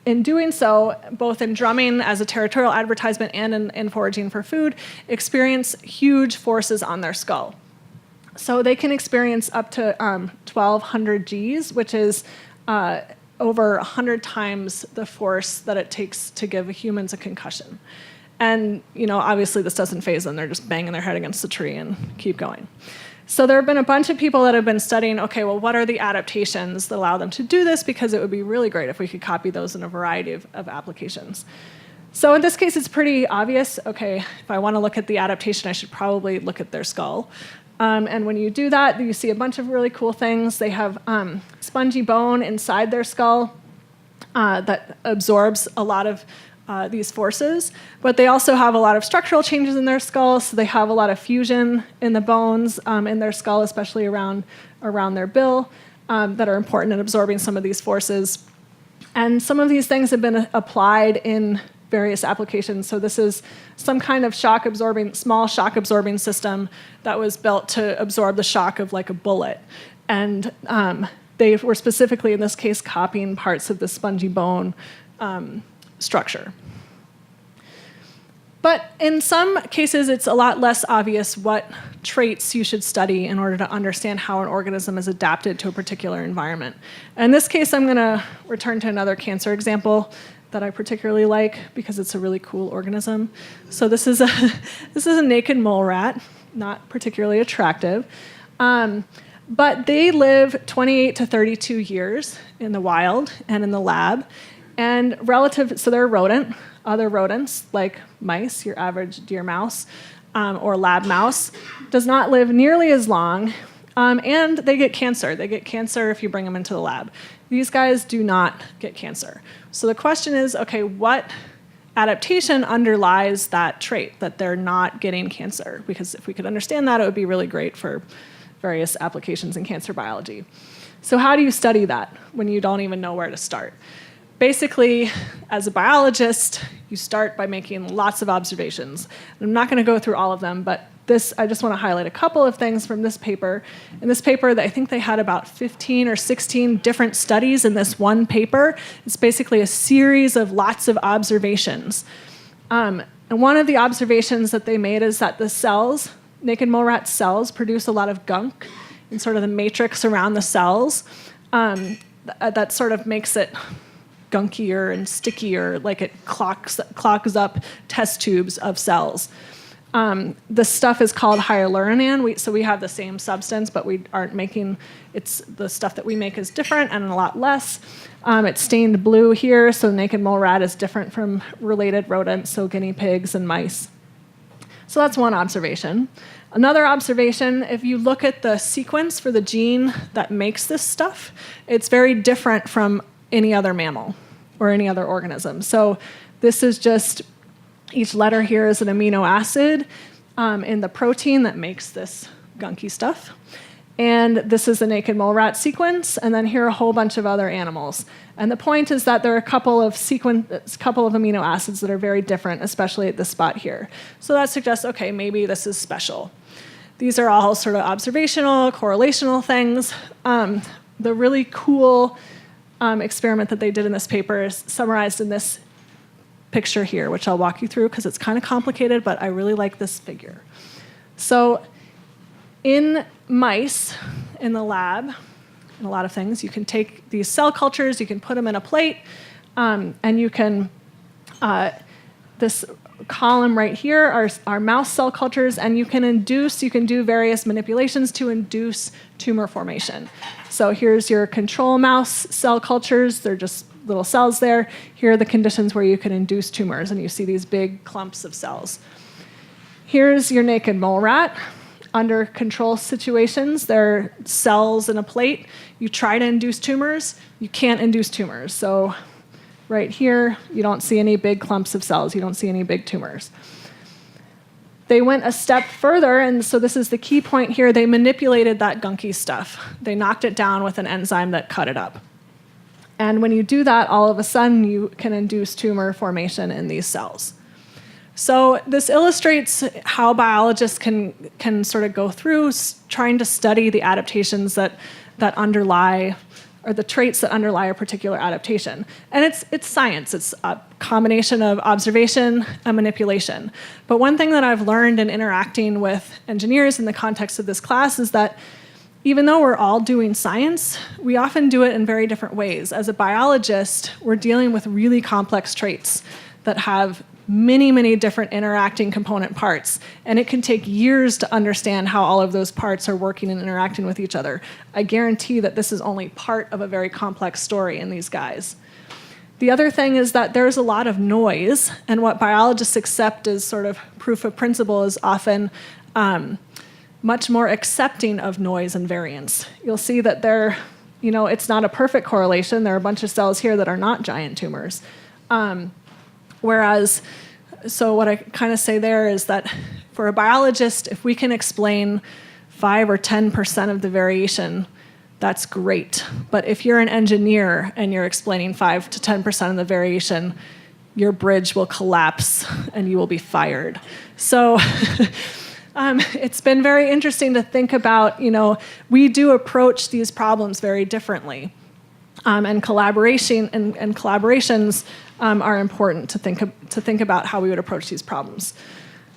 in doing so, both in drumming as a territorial advertisement and in foraging for food, experience huge forces on their skull. So they can experience up to 1,200 Gs, which is over 100 times the force that it takes to give humans a concussion. And obviously this doesn't faze them. They're just banging their head against the tree and keep going. So there have been a bunch of people that have been studying, okay, well, what are the adaptations that allow them to do this? Because it would be really great if we could copy those in a variety of applications. So in this case, it's pretty obvious. Okay, if I want to look at the adaptation, I should probably look at their skull. And when you do that, you see a bunch of really cool things. They have spongy bone inside their skull that absorbs a lot of these forces, but they also have a lot of structural changes in their skull, so they have a lot of fusion in the bones in their skull, especially around their bill, that are important in absorbing some of these forces. And some of these things have been applied in various applications. So this is some kind of small shock absorbing system that was built to absorb the shock of like a bullet. And they were specifically, in this case, copying parts of the spongy bone structure. But in some cases, it's a lot less obvious what traits you should study in order to understand how an organism is adapted to a particular environment. In this case, I'm going to return to another cancer example that I particularly like because it's a really cool organism. So this is a naked mole rat, not particularly attractive. But they live 28 to 32 years in the wild and in the lab. And so they're a rodent. Other rodents, like mice, your average deer mouse, or lab mouse, does not live nearly as long, and they get cancer. They get cancer if you bring them into the lab. These guys do not get cancer. So the question is, okay, what adaptation underlies that trait, that they're not getting cancer? Because if we could understand that, it would be really great for various applications in cancer biology. So how do you study that when you don't even know where to start? Basically, as a biologist, you start by making lots of observations. I'm not going to go through all of them, but I just want to highlight a couple of things from this paper. In this paper, I think they had about 15 or 16 different studies in this one paper. It's basically a series of lots of observations. And one of the observations that they made is that the cells, naked mole rat cells, produce a lot of gunk in sort of the matrix around the cells. That sort of makes it gunkier and stickier, like it clogs up test tubes of cells. The stuff is called hyaluronan. So we have the same substance, but we aren't making the stuff that we make is different and a lot less. It's stained blue here, so naked mole rat is different from related rodents, so guinea pigs and mice. So that's one observation. Another observation, if you look at the sequence for the gene that makes this stuff, it's very different from any other mammal or any other organism. So this is just, each letter here is an amino acid in the protein that makes this gunky stuff. And this is the naked mole rat sequence, and then here are a whole bunch of other animals. And the point is that there are a couple of amino acids that are very different, especially at this spot here. So that suggests, okay, maybe this is special. These are all sort of observational, correlational things. The really cool experiment that they did in this paper is summarized in this picture here, which I'll walk you through because it's kind of complicated, but I really like this figure. So in mice, in the lab, in a lot of things, you can take these cell cultures, you can put them in a plate, and you can, this column right here are mouse cell cultures, and you can do various manipulations to induce tumor formation. So here's your control mouse cell cultures. They're just little cells there. Here are the conditions where you can induce tumors, and you see these big clumps of cells. Here's your naked mole rat. Under control situations, there are cells in a plate. You try to induce tumors, you can't induce tumors. So right here, you don't see any big clumps of cells. You don't see any big tumors. They went a step further, and so this is the key point here. They manipulated that gunky stuff. They knocked it down with an enzyme that cut it up. And when you do that, all of a sudden, you can induce tumor formation in these cells. So this illustrates how biologists can sort of go through trying to study the adaptations that underlie, or the traits that underlie a particular adaptation. And it's science. It's a combination of observation and manipulation. But one thing that I've learned in interacting with engineers in the context of this class is that even though we're all doing science, we often do it in very different ways. As a biologist, we're dealing with really complex traits that have many, many different interacting component parts. And it can take years to understand how all of those parts are working and interacting with each other. I guarantee that this is only part of a very complex story in these guys. The other thing is that there's a lot of noise, and what biologists accept as sort of proof of principle is often much more accepting of noise and variance. You'll see that it's not a perfect correlation. There are a bunch of cells here that are not giant tumors. So what I kind of say there is that for a biologist, if we can explain 5 or 10% of the variation, that's great. But if you're an engineer and you're explaining 5 to 10% of the variation, your bridge will collapse and you will be fired. So it's been very interesting to think about, we do approach these problems very differently. And collaboration and collaborations are important to think about how we would approach these problems.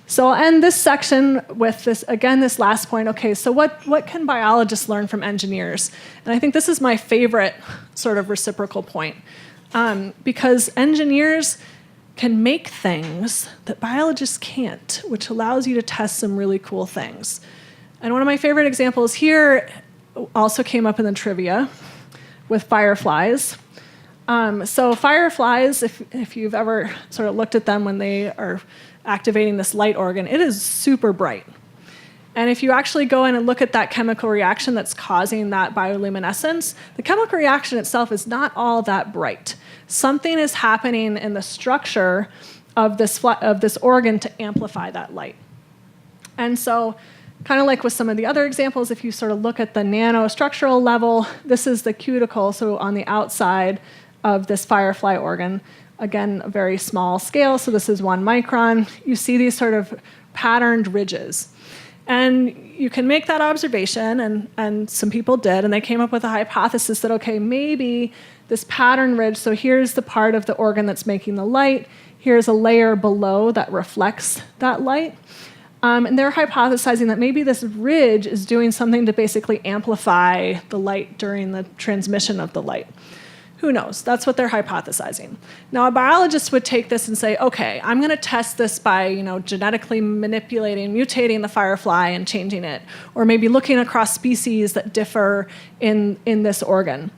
So I'll end this section with this last point. Okay, so what can biologists learn from engineers? And I think this is my favorite sort of reciprocal point, because engineers can make things that biologists can't, which allows you to test some really cool things. And one of my favorite examples here also came up in the trivia with fireflies. So fireflies, if you've ever sort of looked at them when they are activating this light organ, it is super bright. And if you actually go in and look at that chemical reaction that's causing that bioluminescence, the chemical reaction itself is not all that bright. Something is happening in the structure of this organ to amplify that light. And so, kind of like with some of the other examples, if you sort of look at the nanostructural level, this is the cuticle, so on the outside of this firefly organ. Again, a very small scale, so this is 1 micron. You see these sort of patterned ridges. And you can make that observation, and some people did, and they came up with a hypothesis that, okay, maybe this pattern ridge, so here's the part of the organ that's making the light, here's a layer below that reflects that light. And they're hypothesizing that maybe this ridge is doing something to basically amplify the light during the transmission of the light. Who knows? That's what they're hypothesizing. Now, a biologist would take this and say, okay, I'm going to test this by genetically manipulating, mutating the firefly and changing it, or maybe looking across species that differ in this organ.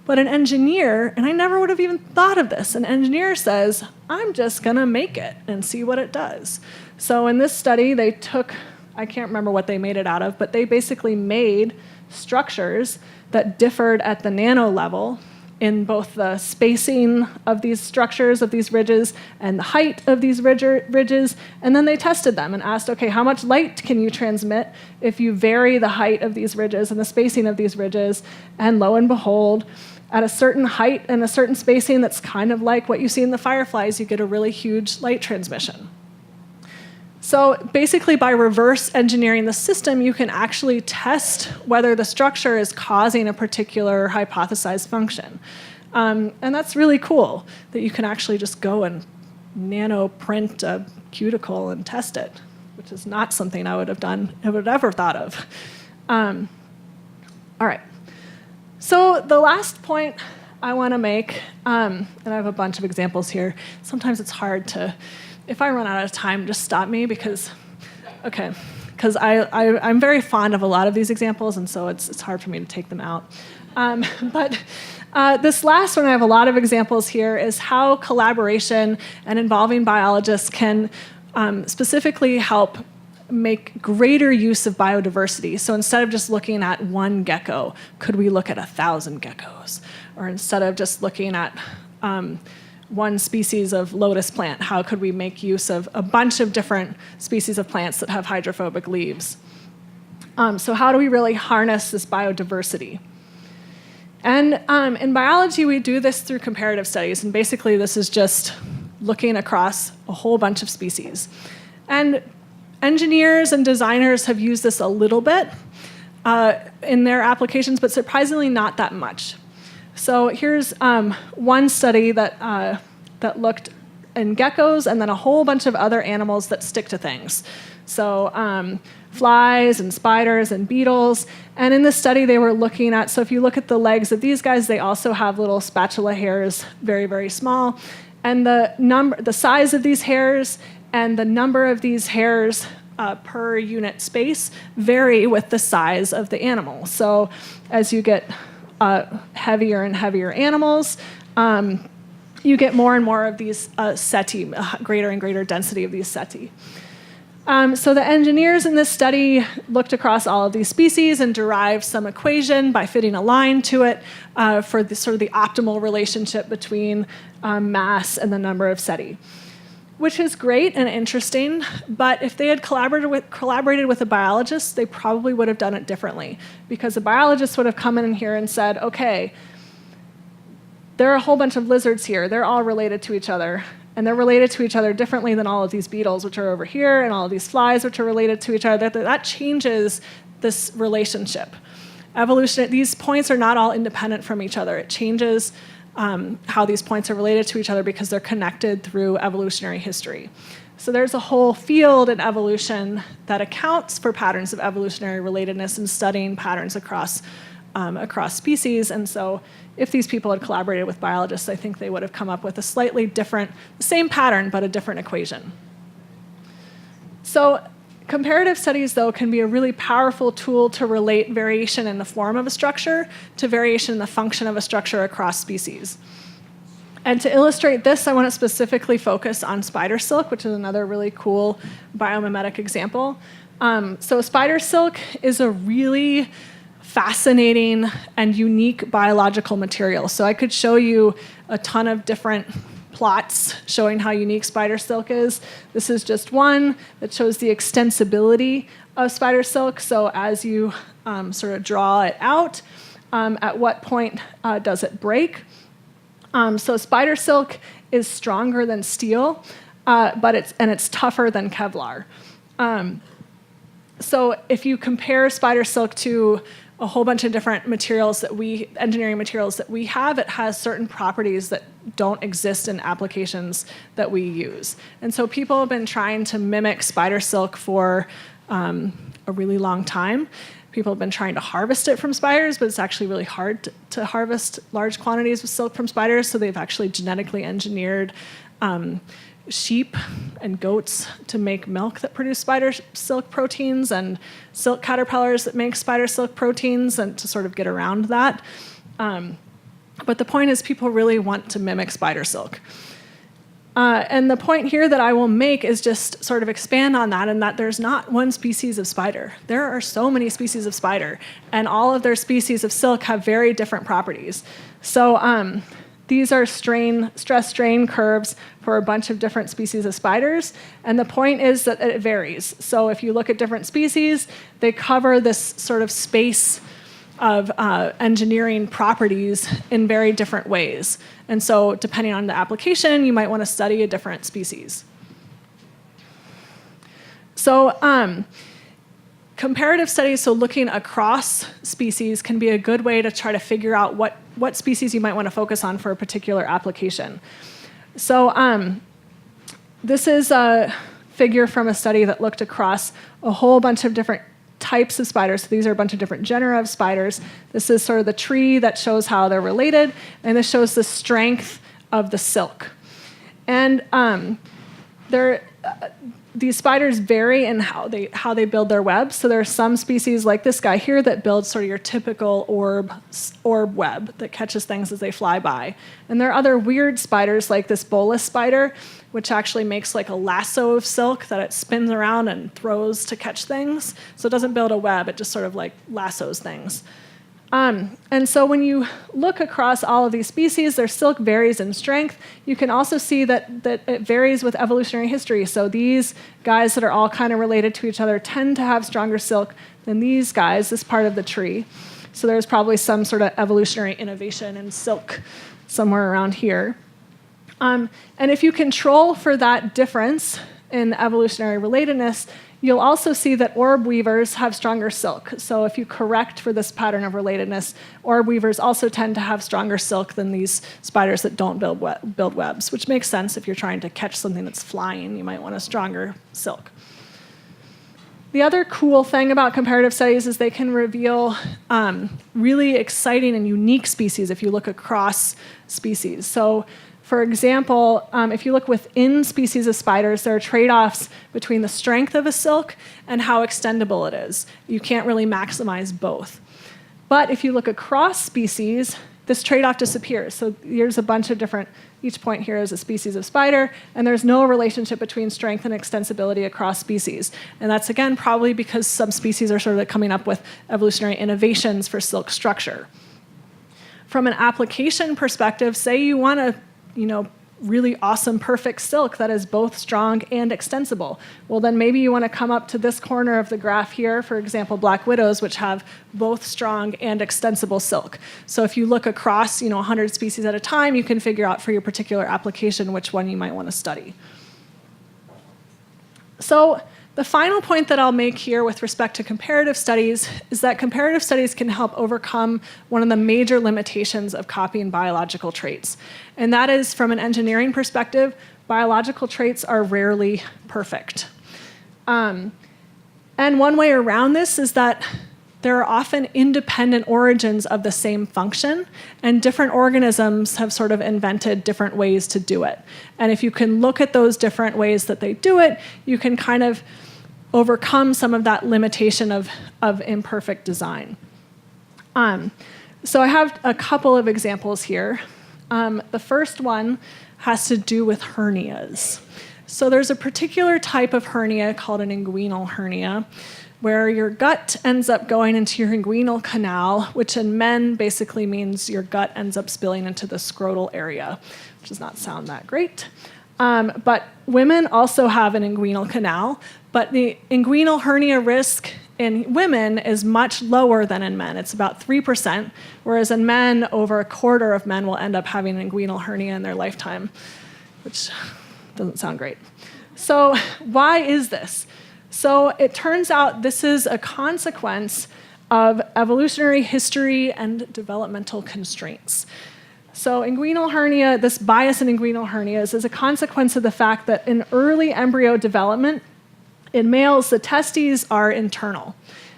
But an engineer, and I never would have even thought of this, an engineer says, I'm just going to make it and see what it does. So in this study, they took, I can't remember what they made it out of, but they basically made structures that differed at the nano level in both the spacing of these structures, of these ridges, and the height of these ridges, and then they tested them and asked, okay, how much light can you transmit if you vary the height of these ridges and the spacing of these ridges? And lo and behold, at a certain height and a certain spacing that's kind of like what you see in the fireflies, you get a really huge light transmission. So basically, by reverse engineering the system, you can actually test whether the structure is causing a particular hypothesized function. And that's really cool, that you can actually just go and nano-print a cuticle and test it, which is not something I would have ever thought of. All right. So the last point I want to make, and I have a bunch of examples here. Sometimes it's hard to, if I run out of time, just stop me because I'm very fond of a lot of these examples, and so it's hard for me to take them out. But this last one, I have a lot of examples here, is how collaboration and involving biologists can specifically help make greater use of biodiversity. So instead of just looking at one gecko, could we look at 1,000 geckos? Or instead of just looking at one species of lotus plant, how could we make use of a bunch of different species of plants that have hydrophobic leaves? So how do we really harness this biodiversity? And in biology, we do this through comparative studies. And basically, this is just looking across a whole bunch of species. And engineers and designers have used this a little bit in their applications, but surprisingly not that much. So here's one study that looked in geckos and then a whole bunch of other animals that stick to things. So flies and spiders and beetles. And in this study, they were looking at, so if you look at the legs of these guys, they also have little spatula hairs, very, very small. And the size of these hairs and the number of these hairs per unit space vary with the size of the animal. So as you get heavier and heavier animals, you get more and more of these setae, greater and greater density of these setae. So the engineers in this study looked across all of these species and derived some equation by fitting a line to it for the optimal relationship between mass and the number of setae, which is great and interesting. But if they had collaborated with a biologist, they probably would have done it differently, because a biologist would have come in here and said, okay, there are a whole bunch of lizards here. They're all related to each other. and they're related to each other differently than all of these beetles, which are over here, and all of these flies, which are related to each other, that changes this relationship. These points are not all independent from each other. It changes how these points are related to each other because they're connected through evolutionary history. So there's a whole field in evolution that accounts for patterns of evolutionary relatedness and studying patterns across species. And so if these people had collaborated with biologists, I think they would have come up with a slightly different, same pattern, but a different equation. So comparative studies, though, can be a really powerful tool to relate variation in the form of a structure to variation in the function of a structure across species. And to illustrate this, I want to specifically focus on spider silk, which is another really cool biomimetic example. So spider silk is a really fascinating and unique biological material. So I could show you a ton of different plots showing how unique spider silk is. This is just one that shows the extensibility of spider silk. So as you sort of draw it out, at what point does it break? So spider silk is stronger than steel, but it's tougher than Kevlar. So if you compare spider silk to a whole bunch of different engineering materials that we have, it has certain properties that don't exist in applications that we use. And so people have been trying to mimic spider silk for a really long time. People have been trying to harvest it from spiders, but it's actually really hard to harvest large quantities of silk from spiders, so they've actually genetically engineered sheep and goats to make milk that produce spider silk proteins, and silk caterpillars that make spider silk proteins, and to sort of get around that. But the point is, people really want to mimic spider silk. And the point here that I will make is just sort of expand on that, and that there's not one species of spider. There are so many species of spider, and all of their species of silk have very different properties. So these are stress-strain curves for a bunch of different species of spiders, and the point is that it varies. So if you look at different species, they cover this sort of space of engineering properties in very different ways. And so depending on the application, you might want to study a different species. So comparative studies, so looking across species, can be a good way to try to figure out what species you might want to focus on for a particular application. So this is a figure from a study that looked across a whole bunch of different types of spiders. So these are a bunch of different genera of spiders. This is sort of the tree that shows how they're related, and this shows the strength of the silk. And these spiders vary in how they build their webs. So there are some species like this guy here that builds sort of your typical orb web that catches things as they fly by. And there are other weird spiders like this bolus spider, which actually makes like a lasso of silk that it spins around and throws to catch things. So it doesn't build a web, it just sort of like lassos things. And so when you look across all of these species, their silk varies in strength. You can also see that it varies with evolutionary history. So these guys that are all kind of related to each other tend to have stronger silk than these guys, this part of the tree. So there's probably some sort of evolutionary innovation in silk somewhere around here. And if you control for that difference in evolutionary relatedness, you'll also see that orb weavers have stronger silk. So if you correct for this pattern of relatedness, orb weavers also tend to have stronger silk than these spiders that don't build webs, which makes sense. If you're trying to catch something that's flying, you might want a stronger silk. The other cool thing about comparative studies is they can reveal really exciting and unique species if you look across species. So for example, if you look within species of spiders, there are trade-offs between the strength of a silk and how extendable it is. You can't really maximize both. But if you look across species, this trade-off disappears. So here's a bunch of different, each point here is a species of spider, and there's no relationship between strength and extensibility across species. And that's, again, probably because some species are sort of coming up with evolutionary innovations for silk structure. From an application perspective, say you want to really awesome, perfect silk that is both strong and extensible. Well, then maybe you want to come up to this corner of the graph here, for example, black widows, which have both strong and extensible silk. So if you look across 100 species at a time, you can figure out for your particular application which one you might want to study. So the final point that I'll make here with respect to comparative studies is that comparative studies can help overcome one of the major limitations of copying biological traits. And that is, from an engineering perspective, biological traits are rarely perfect. And one way around this is that there are often independent origins of the same function, and different organisms have sort of invented different ways to do it. And if you can look at those different ways that they do it, you can kind of overcome some of that limitation of imperfect design. So I have a couple of examples here. The first one has to do with hernias. So there's a particular type of hernia called an inguinal hernia, where your gut ends up going into your inguinal canal, which in men basically means your gut ends up spilling into the scrotal area, which does not sound that great. But women also have an inguinal canal, but the inguinal hernia risk in women is much lower than in men. It's about 3%, whereas in men, over a quarter of men will end up having an inguinal hernia in their lifetime, which doesn't sound great. So why is this? So it turns out this is a consequence of evolutionary history and developmental constraints. So inguinal hernia, this bias in inguinal hernias, is a consequence of the fact that in early embryo development, in males, the testes are internal,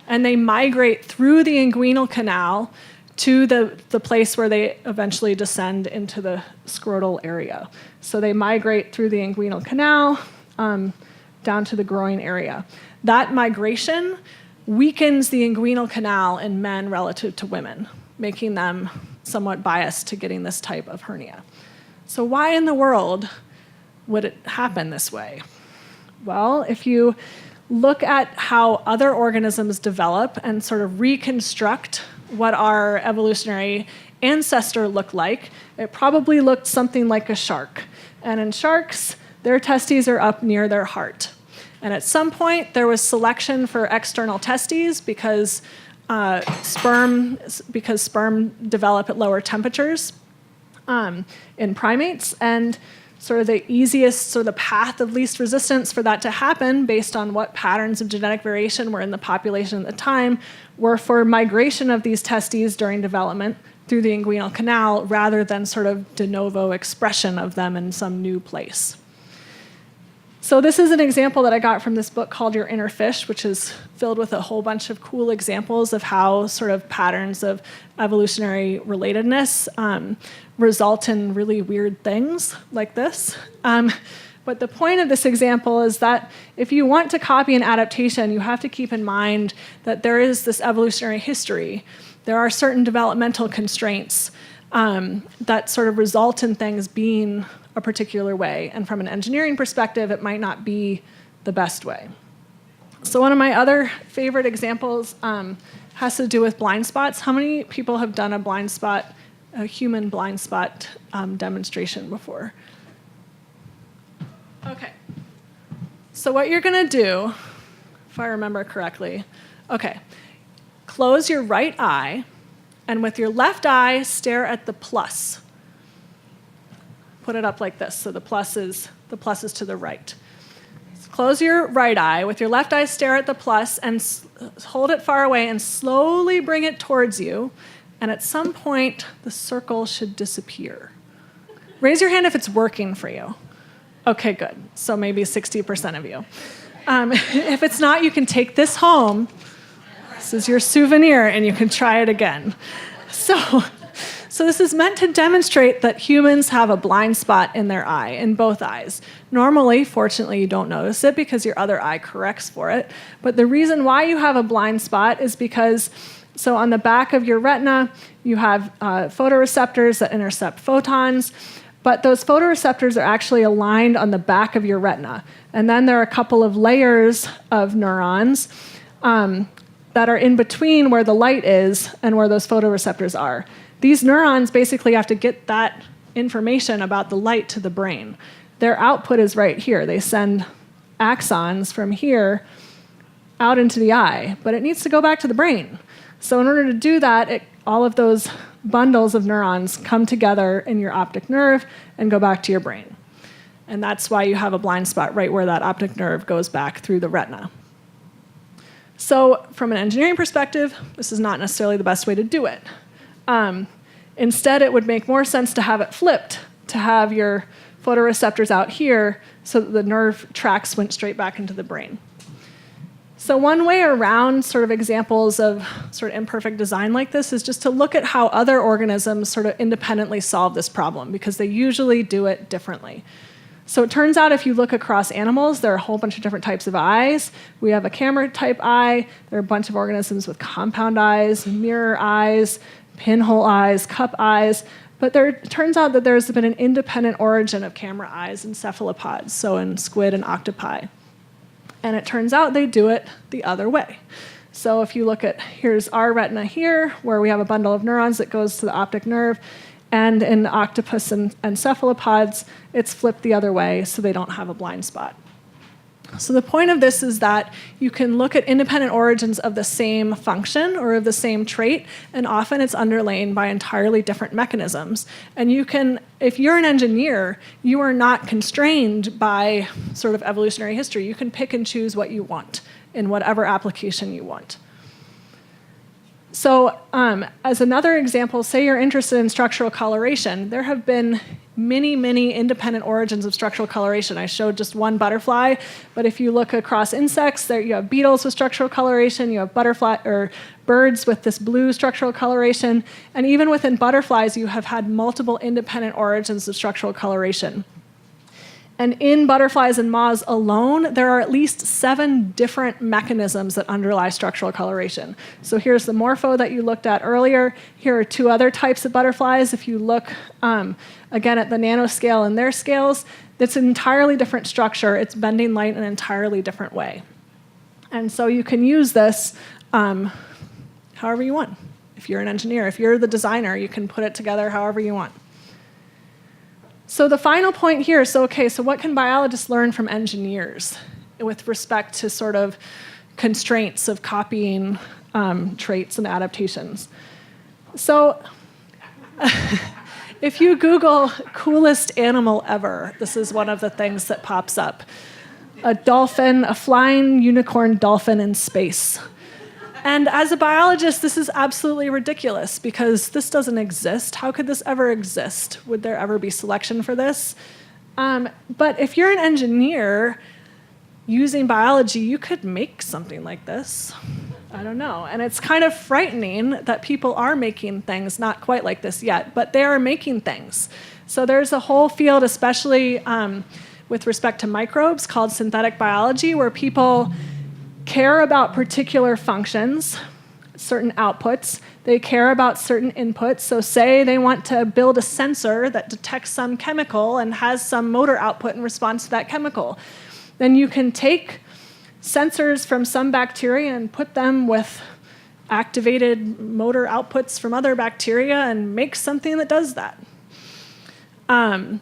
and they migrate through the inguinal canal to the place where they eventually descend into the scrotal area. So they migrate through the inguinal canal down to the groin area. That migration weakens the inguinal canal in men relative to women, making them somewhat biased to getting this type of hernia. So why in the world would it happen this way? Well, if you look at how other organisms develop and sort of reconstruct what our evolutionary ancestor looked like, it probably looked something like a shark. And in sharks, their testes are up near their heart. And at some point, there was selection for external testes because sperm develop at lower temperatures in primates, and sort of the easiest, sort of the path of least resistance for that to happen, based on what patterns of genetic variation were in the population at the time, were for migration of these testes during development through the inguinal canal, rather than sort of de novo expression of them in some new place. So this is an example that I got from this book called Your Inner Fish, which is filled with a whole bunch of cool examples of how sort of patterns of evolutionary relatedness result in really weird things like this. But the point of this example is that if you want to copy an adaptation, you have to keep in mind that there is this evolutionary history. There are certain developmental constraints that sort of result in things being a particular way. And from an engineering perspective, it might not be the best way. So one of my other favorite examples has to do with blind spots. How many people have done a human blind spot demonstration before? Okay. So what you're going to do, if I remember correctly, okay, close your right eye, and with your left eye, stare at the plus. Put it up like this, so the plus is to the right. So close your right eye. With your left eye, stare at the plus and hold it far away and slowly bring it towards you. And at some point, the circle should disappear. Raise your hand if it's working for you. Okay, good. So maybe 60% of you. If it's not, you can take this home. This is your souvenir, and you can try it again. So this is meant to demonstrate that humans have a blind spot in their eye, in both eyes. Normally, fortunately, you don't notice it because your other eye corrects for it. But the reason why you have a blind spot is because, so on the back of your retina, you have photoreceptors that intercept photons, but those photoreceptors are actually aligned on the back of your retina. And then there are a couple of layers of neurons that are in between where the light is and where those photoreceptors are. These neurons basically have to get that information about the light to the brain. Their output is right here. They send axons from here out into the eye, but it needs to go back to the brain. So in order to do that, all of those bundles of neurons come together in your optic nerve and go back to your brain. And that's why you have a blind spot right where that optic nerve goes back through the retina. So from an engineering perspective, this is not necessarily the best way to do it. Instead, it would make more sense to have it flipped, to have your photoreceptors out here so that the nerve tracks went straight back into the brain. So one way around sort of examples of sort of imperfect design like this is just to look at how other organisms sort of independently solve this problem, because they usually do it differently. So it turns out if you look across animals, there are a whole bunch of different types of eyes. We have a camera type eye. There are a bunch of organisms with compound eyes, mirror eyes, pinhole eyes, cup eyes. But it turns out that there's been an independent origin of camera eyes in cephalopods, so in squid and octopi. And it turns out they do it the other way. So if you look at, here's our retina here, where we have a bundle of neurons that goes to the optic nerve. And in octopus and cephalopods, it's flipped the other way, so they don't have a blind spot. So the point of this is that you can look at independent origins of the same function or of the same trait, and often it's underlain by entirely different mechanisms. And you can, if you're an engineer, you are not constrained by sort of evolutionary history. You can pick and choose what you want in whatever application you want. So as another example, say you're interested in structural coloration. There have been many, many independent origins of structural coloration. I showed just one butterfly, but if you look across insects, there you have beetles with structural coloration, you have birds with this blue structural coloration, and even within butterflies, you have had multiple independent origins of structural coloration. And in butterflies and moths alone, there are at least 7 different mechanisms that underlie structural coloration. So here's the morpho that you looked at earlier. Here are 2 other types of butterflies. If you look, again, at the nanoscale and their scales, it's an entirely different structure. It's bending light in an entirely different way. And so you can use this however you want. If you're an engineer, if you're the designer, you can put it together however you want. So the final point here, so what can biologists learn from engineers with respect to sort of constraints of copying traits and adaptations? So if you Google coolest animal ever, this is one of the things that pops up. A dolphin, a flying unicorn dolphin in space. And as a biologist, this is absolutely ridiculous because this doesn't exist. How could this ever exist? Would there ever be selection for this? But if you're an engineer using biology, you could make something like this. I don't know. And it's kind of frightening that people are making things not quite like this yet, but they are making things. So there's a whole field, especially with respect to microbes, called synthetic biology, where people care about particular functions, certain outputs. They care about certain inputs. So say they want to build a sensor that detects some chemical and has some motor output in response to that chemical. Then you can take sensors from some bacteria and put them with activated motor outputs from other bacteria and make something that does that. And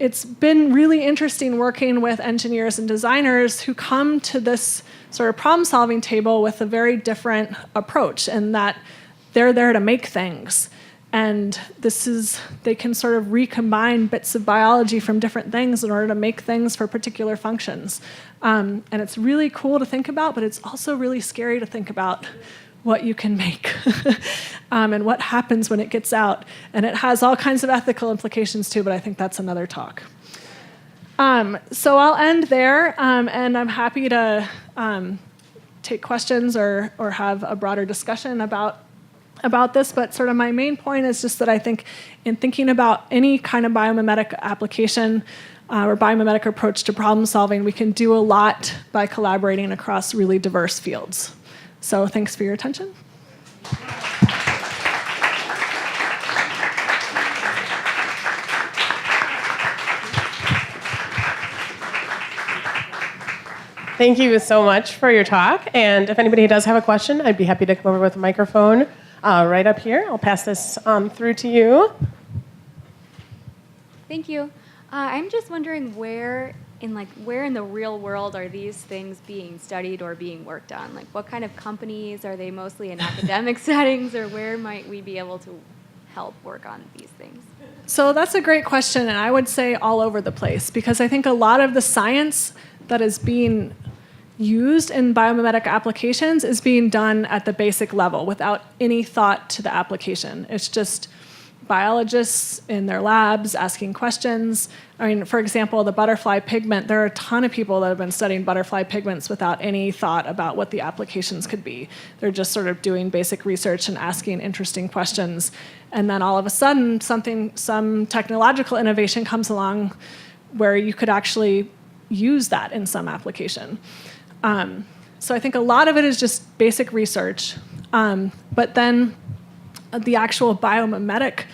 it's been really interesting working with engineers and designers who come to this sort of problem-solving table with a very different approach, in that they're there to make things. And they can sort of recombine bits of biology from different things in order to make things for particular functions. And it's really cool to think about, but it's also really scary to think about what you can make and what happens when it gets out. And it has all kinds of ethical implications too, but I think that's another talk. So I'll end there, and I'm happy to take questions or have a broader discussion about this, but sort of my main point is just that I think in thinking about any kind of biomimetic application or biomimetic approach to problem solving, we can do a lot by collaborating across really diverse fields. So thanks for your attention. Thank you so much for your talk. And if anybody does have a question, I'd be happy to come over with a microphone right up here. I'll pass this through to you. Thank you. I'm just wondering where in the real world are these things being studied or being worked on? Like, what kind of companies are they? Mostly in academic settings, or where might we be able to help work on these things? So that's a great question, and I would say all over the place, because I think a lot of the science that is being used in biomimetic applications is being done at the basic level without any thought to the application. It's just biologists in their labs asking questions. I mean, for example, the butterfly pigment, there are a ton of people that have been studying butterfly pigments without any thought about what the applications could be. They're just sort of doing basic research and asking interesting questions. And then all of a sudden, some technological innovation comes along where you could actually use that in some application. So I think a lot of it is just basic research. But then the actual biomimetic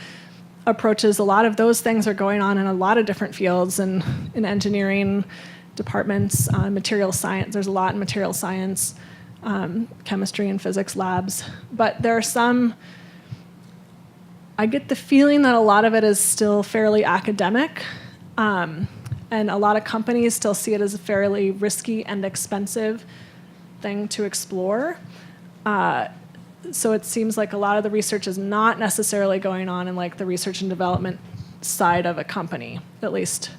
approaches, a lot of those things are going on in a lot of different fields, and in engineering departments, material science. There's a lot in material science, chemistry and physics labs. But there are some, I get the feeling that a lot of it is still fairly academic, and a lot of companies still see it as a fairly risky and expensive thing to explore. So it seems like a lot of the research is not necessarily going on in like the research and development side of a company, at least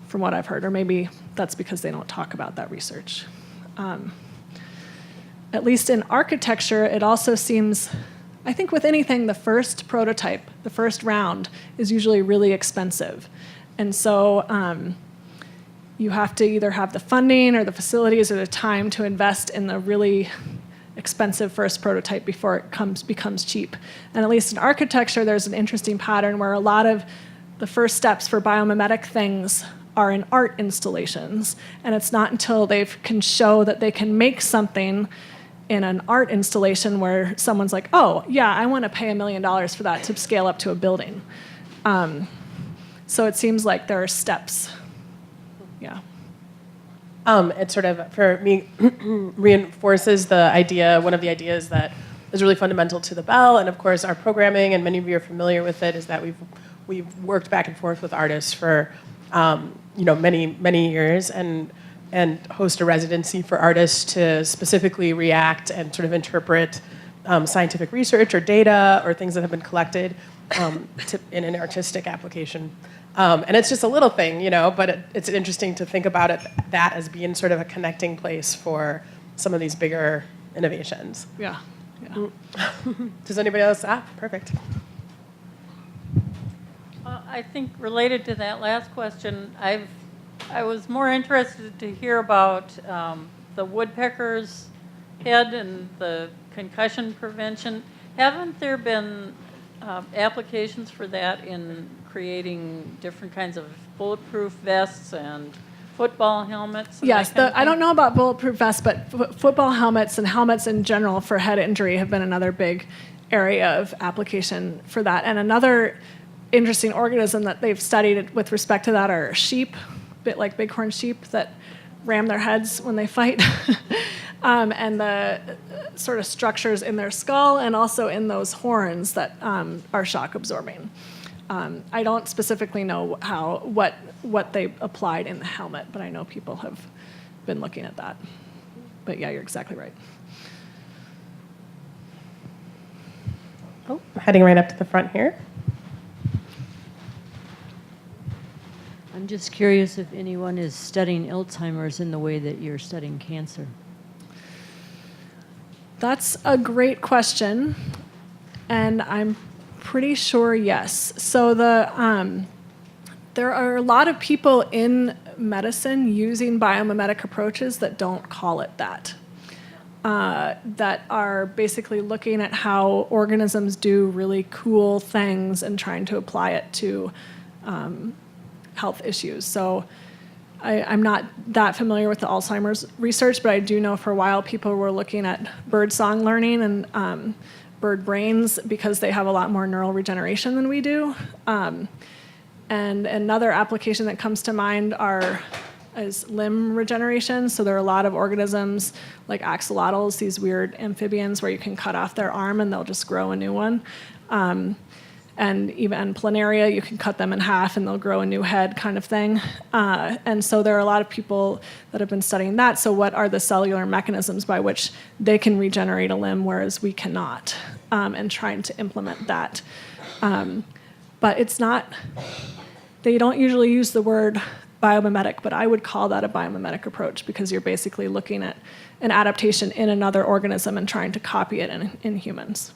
from what I've heard, or maybe that's because they don't talk about that research. At least in architecture, it also seems, I think with anything, the first prototype, the first round, is usually really expensive. And so you have to either have the funding or the facilities or the time to invest in the really expensive first prototype before it becomes cheap. And at least in architecture, there's an interesting pattern where a lot of the first steps for biomimetic things are in art installations. And it's not until they can show that they can make something in an art installation where someone's like, oh, yeah, I want to pay $1 million for that to scale up to a building. So it seems like there are steps. Yeah. It sort of, for me, reinforces the idea, one of the ideas that is really fundamental to the Bell, and of course our programming, and many of you are familiar with it, is that we've worked back and forth with artists for many years, and host a residency for artists to specifically react and sort of interpret scientific research or data or things that have been collected in an artistic application. And it's just a little thing, but it's interesting to think about that as being sort of a connecting place for some of these bigger innovations. Yeah. Does anybody else? Perfect. I think related to that last question, I was more interested to hear about the woodpecker's head and the concussion prevention. Haven't there been applications for that in creating different kinds of bulletproof vests and football helmets? Yes, I don't know about bulletproof vests, but football helmets and helmets in general for head injury have been another big area of application for that. And another interesting organism that they've studied with respect to that are sheep, a bit like bighorn sheep that ram their heads when they fight. And the sort of structures in their skull and also in those horns that are shock absorbing. I don't specifically know what they applied in the helmet, but I know people have been looking at that. But yeah, you're exactly right. Oh, heading right up to the front here. I'm just curious if anyone is studying Alzheimer's in the way that you're studying cancer. That's a great question, and I'm pretty sure yes. So there are a lot of people in medicine using biomimetic approaches that don't call it that. That are basically looking at how organisms do really cool things and trying to apply it to health issues. So I'm not that familiar with the Alzheimer's research, but I do know for a while people were looking at birdsong learning and bird brains because they have a lot more neural regeneration than we do. And another application that comes to mind is limb regeneration. So there are a lot of organisms like axolotls, these weird amphibians where you can cut off their arm and they'll just grow a new one. and even planaria, you can cut them in half and they'll grow a new head kind of thing. And so there are a lot of people that have been studying that. So what are the cellular mechanisms by which they can regenerate a limb, whereas we cannot, and trying to implement that. But it's not, they don't usually use the word biomimetic, but I would call that a biomimetic approach because you're basically looking at an adaptation in another organism and trying to copy it in humans.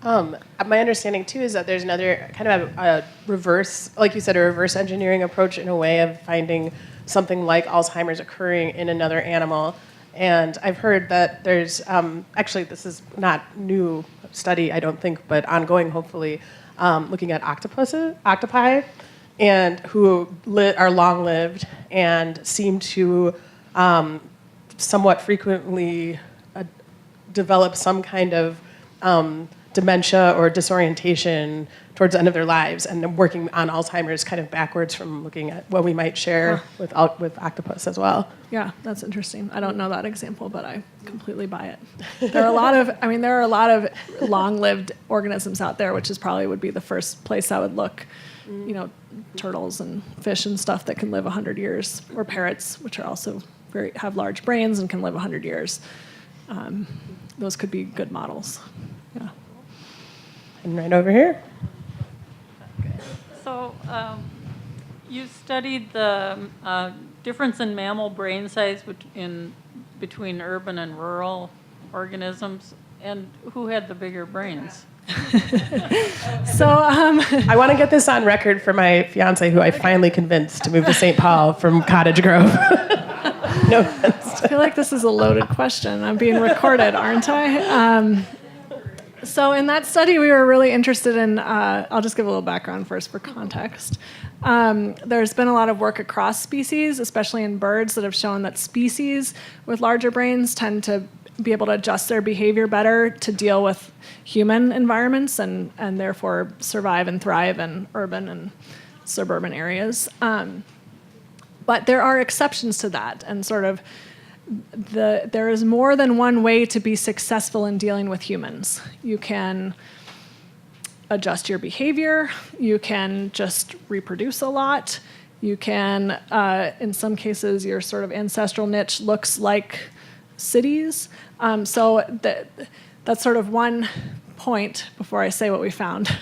My understanding too is that there's another kind of a reverse, like you said, a reverse engineering approach in a way of finding something like Alzheimer's occurring in another animal. And I've heard that there's, actually this is not new study, I don't think, but ongoing hopefully, looking at octopi, and who are long-lived and seem to somewhat frequently develop some kind of dementia or disorientation towards the end of their lives, and then working on Alzheimer's kind of backwards from looking at what we might share with octopus as well. Yeah, that's interesting. I don't know that example, but I completely buy it. There are a lot of long-lived organisms out there, which is probably would be the first place I would look. You know, turtles and fish and stuff that can live 100 years, or parrots, which are also have large brains and can live 100 years. Those could be good models. Yeah. And right over here. So you studied the difference in mammal brain size between urban and rural organisms, and who had the bigger brains? So I want to get this on record for my fiance, who I finally convinced to move to St. Paul from Cottage Grove. No offense. I feel like this is a loaded question. I'm being recorded, aren't I? So in that study, we were really interested in, I'll just give a little background first for context. There's been a lot of work across species, especially in birds, that have shown that species with larger brains tend to be able to adjust their behavior better to deal with human environments and therefore survive and thrive in urban and suburban areas. But there are exceptions to that, and sort of there is more than one way to be successful in dealing with humans. You can adjust your behavior, you can just reproduce a lot, you can, in some cases, your sort of ancestral niche looks like cities. So that's sort of one point before I say what we found,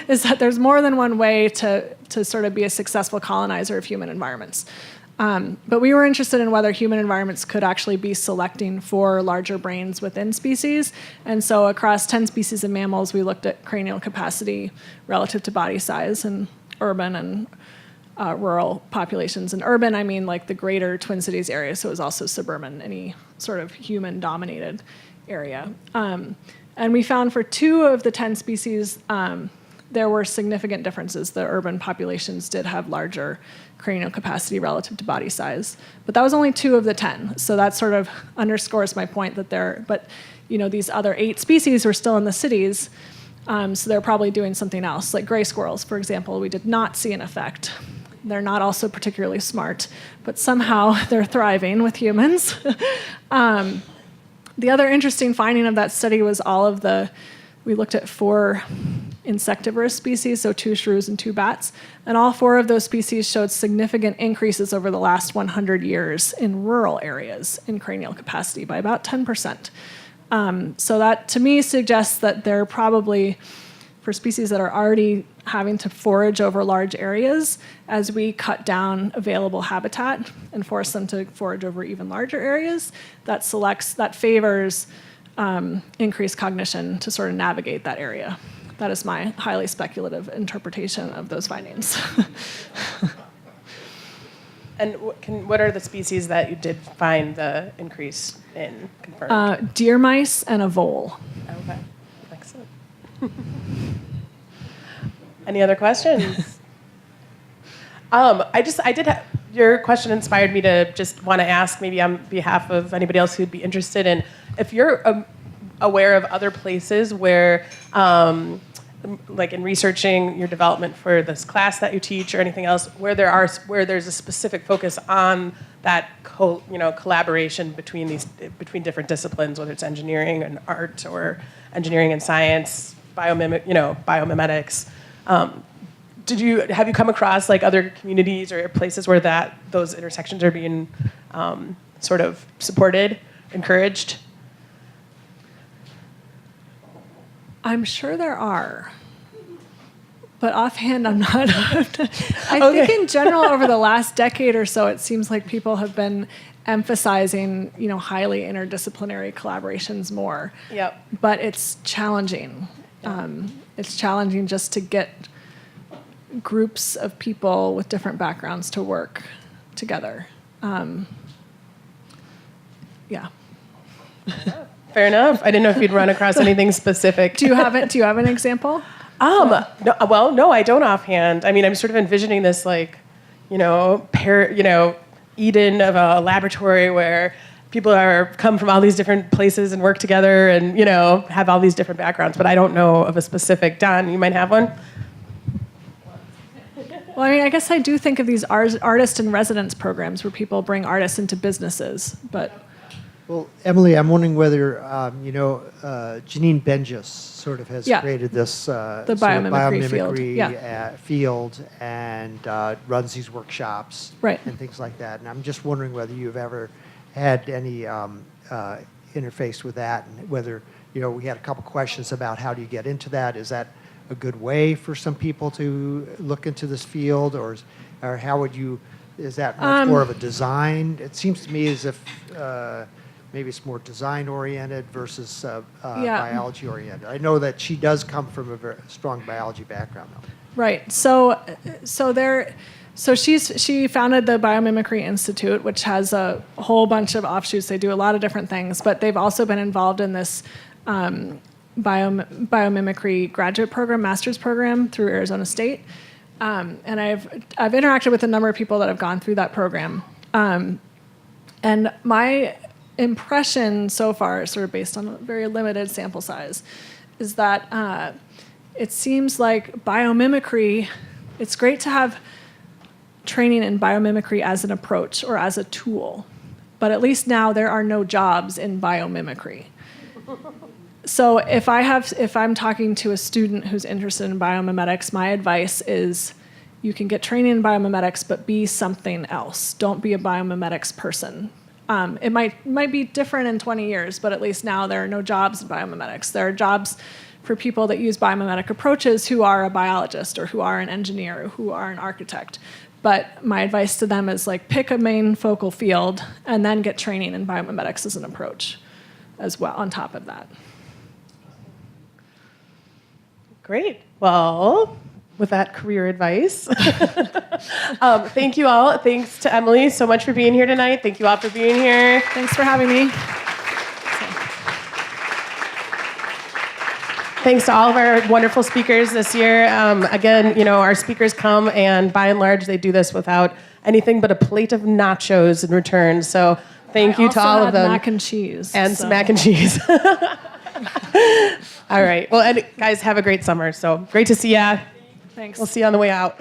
is that there's more than one way to sort of be a successful colonizer of human environments. But we were interested in whether human environments could actually be selecting for larger brains within species. And so across 10 species of mammals, we looked at cranial capacity relative to body size in urban and rural populations. And urban, I mean like the greater Twin Cities area, so it was also suburban, any sort of human-dominated area. And we found for 2 of the 10 species, there were significant differences. The urban populations did have larger cranial capacity relative to body size. But that was only 2 of the 10. So that sort of underscores my point that but these other 8 species were still in the cities, so they're probably doing something else. Like gray squirrels, for example, we did not see an effect. They're not also particularly smart, but somehow they're thriving with humans. The other interesting finding of that study was we looked at 4 insectivorous species, so 2 shrews and 2 bats, and all 4 of those species showed significant increases over the last 100 years in rural areas in cranial capacity by about 10%. So that, to me, suggests that they're probably, for species that are already having to forage over large areas, as we cut down available habitat and force them to forage over even larger areas, that favors increased cognition to sort of navigate that area. That is my highly speculative interpretation of those findings. And what are the species that you did find the increase in confirmed? Deer mice and a vole. Okay, excellent. Any other questions? Your question inspired me to just want to ask, maybe on behalf of anybody else who'd be interested in, if you're aware of other places where, like in researching your development for this class that you teach or anything else, where there's a specific focus on that collaboration between different disciplines, whether it's engineering and art or engineering and science, biomimetics. Have you come across like other communities or places where those intersections are being sort of supported, encouraged? I'm sure there are. But offhand, I'm not. I think in general, over the last decade or so, it seems like people have been emphasizing, highly interdisciplinary collaborations more. Yep. But it's challenging. It's challenging just to get groups of people with different backgrounds to work together. Yeah. Fair enough. I didn't know if you'd run across anything specific. Do you have an example? No, I don't offhand. I mean, I'm sort of envisioning this like, Eden of a laboratory where people come from all these different places and work together and, have all these different backgrounds. But I don't know of a specific. Don, you might have one? Well, I guess I do think of these artist in residence programs where people bring artists into businesses, but... Well, Emilie, I'm wondering whether, Janine Benjus sort of has created this the biomimicry field and runs these workshops and things like that. And I'm just wondering whether you've ever had any interface with that and whether, we had a couple questions about how do you get into that. Is that a good way for some people to look into this field or how would you, is that much more of a design? It seems to me as if maybe it's more design-oriented versus biology-oriented. I know that she does come from a very strong biology background, though. Right. So she founded the Biomimicry Institute, which has a whole bunch of offshoots. They do a lot of different things, but they've also been involved in this biomimicry graduate program, master's program through Arizona State. And I've interacted with a number of people that have gone through that program. And my impression so far, sort of based on a very limited sample size, is that it seems like biomimicry, it's great to have training in biomimicry as an approach or as a tool, but at least now there are no jobs in biomimicry. So if I'm talking to a student who's interested in biomimetics, my advice is you can get training in biomimetics, but be something else. Don't be a biomimetics person. It might be different in 20 years, but at least now there are no jobs in biomimetics. There are jobs for people that use biomimetic approaches who are a biologist or who are an engineer or who are an architect. But my advice to them is pick a main focal field and then get training in biomimetics as an approach as well on top of that. Great. Well, with that career advice, thank you all. Thanks to Emilie so much for being here tonight. Thank you all for being here. Thanks for having me. Thanks to all of our wonderful speakers this year. Again, our speakers come and by and large, they do this without anything but a plate of nachos in return. So thank you to all of them. Mac and cheese. And some mac and cheese. All right. Well, guys, have a great summer. So great to see ya. Thanks. We'll see you on the way out.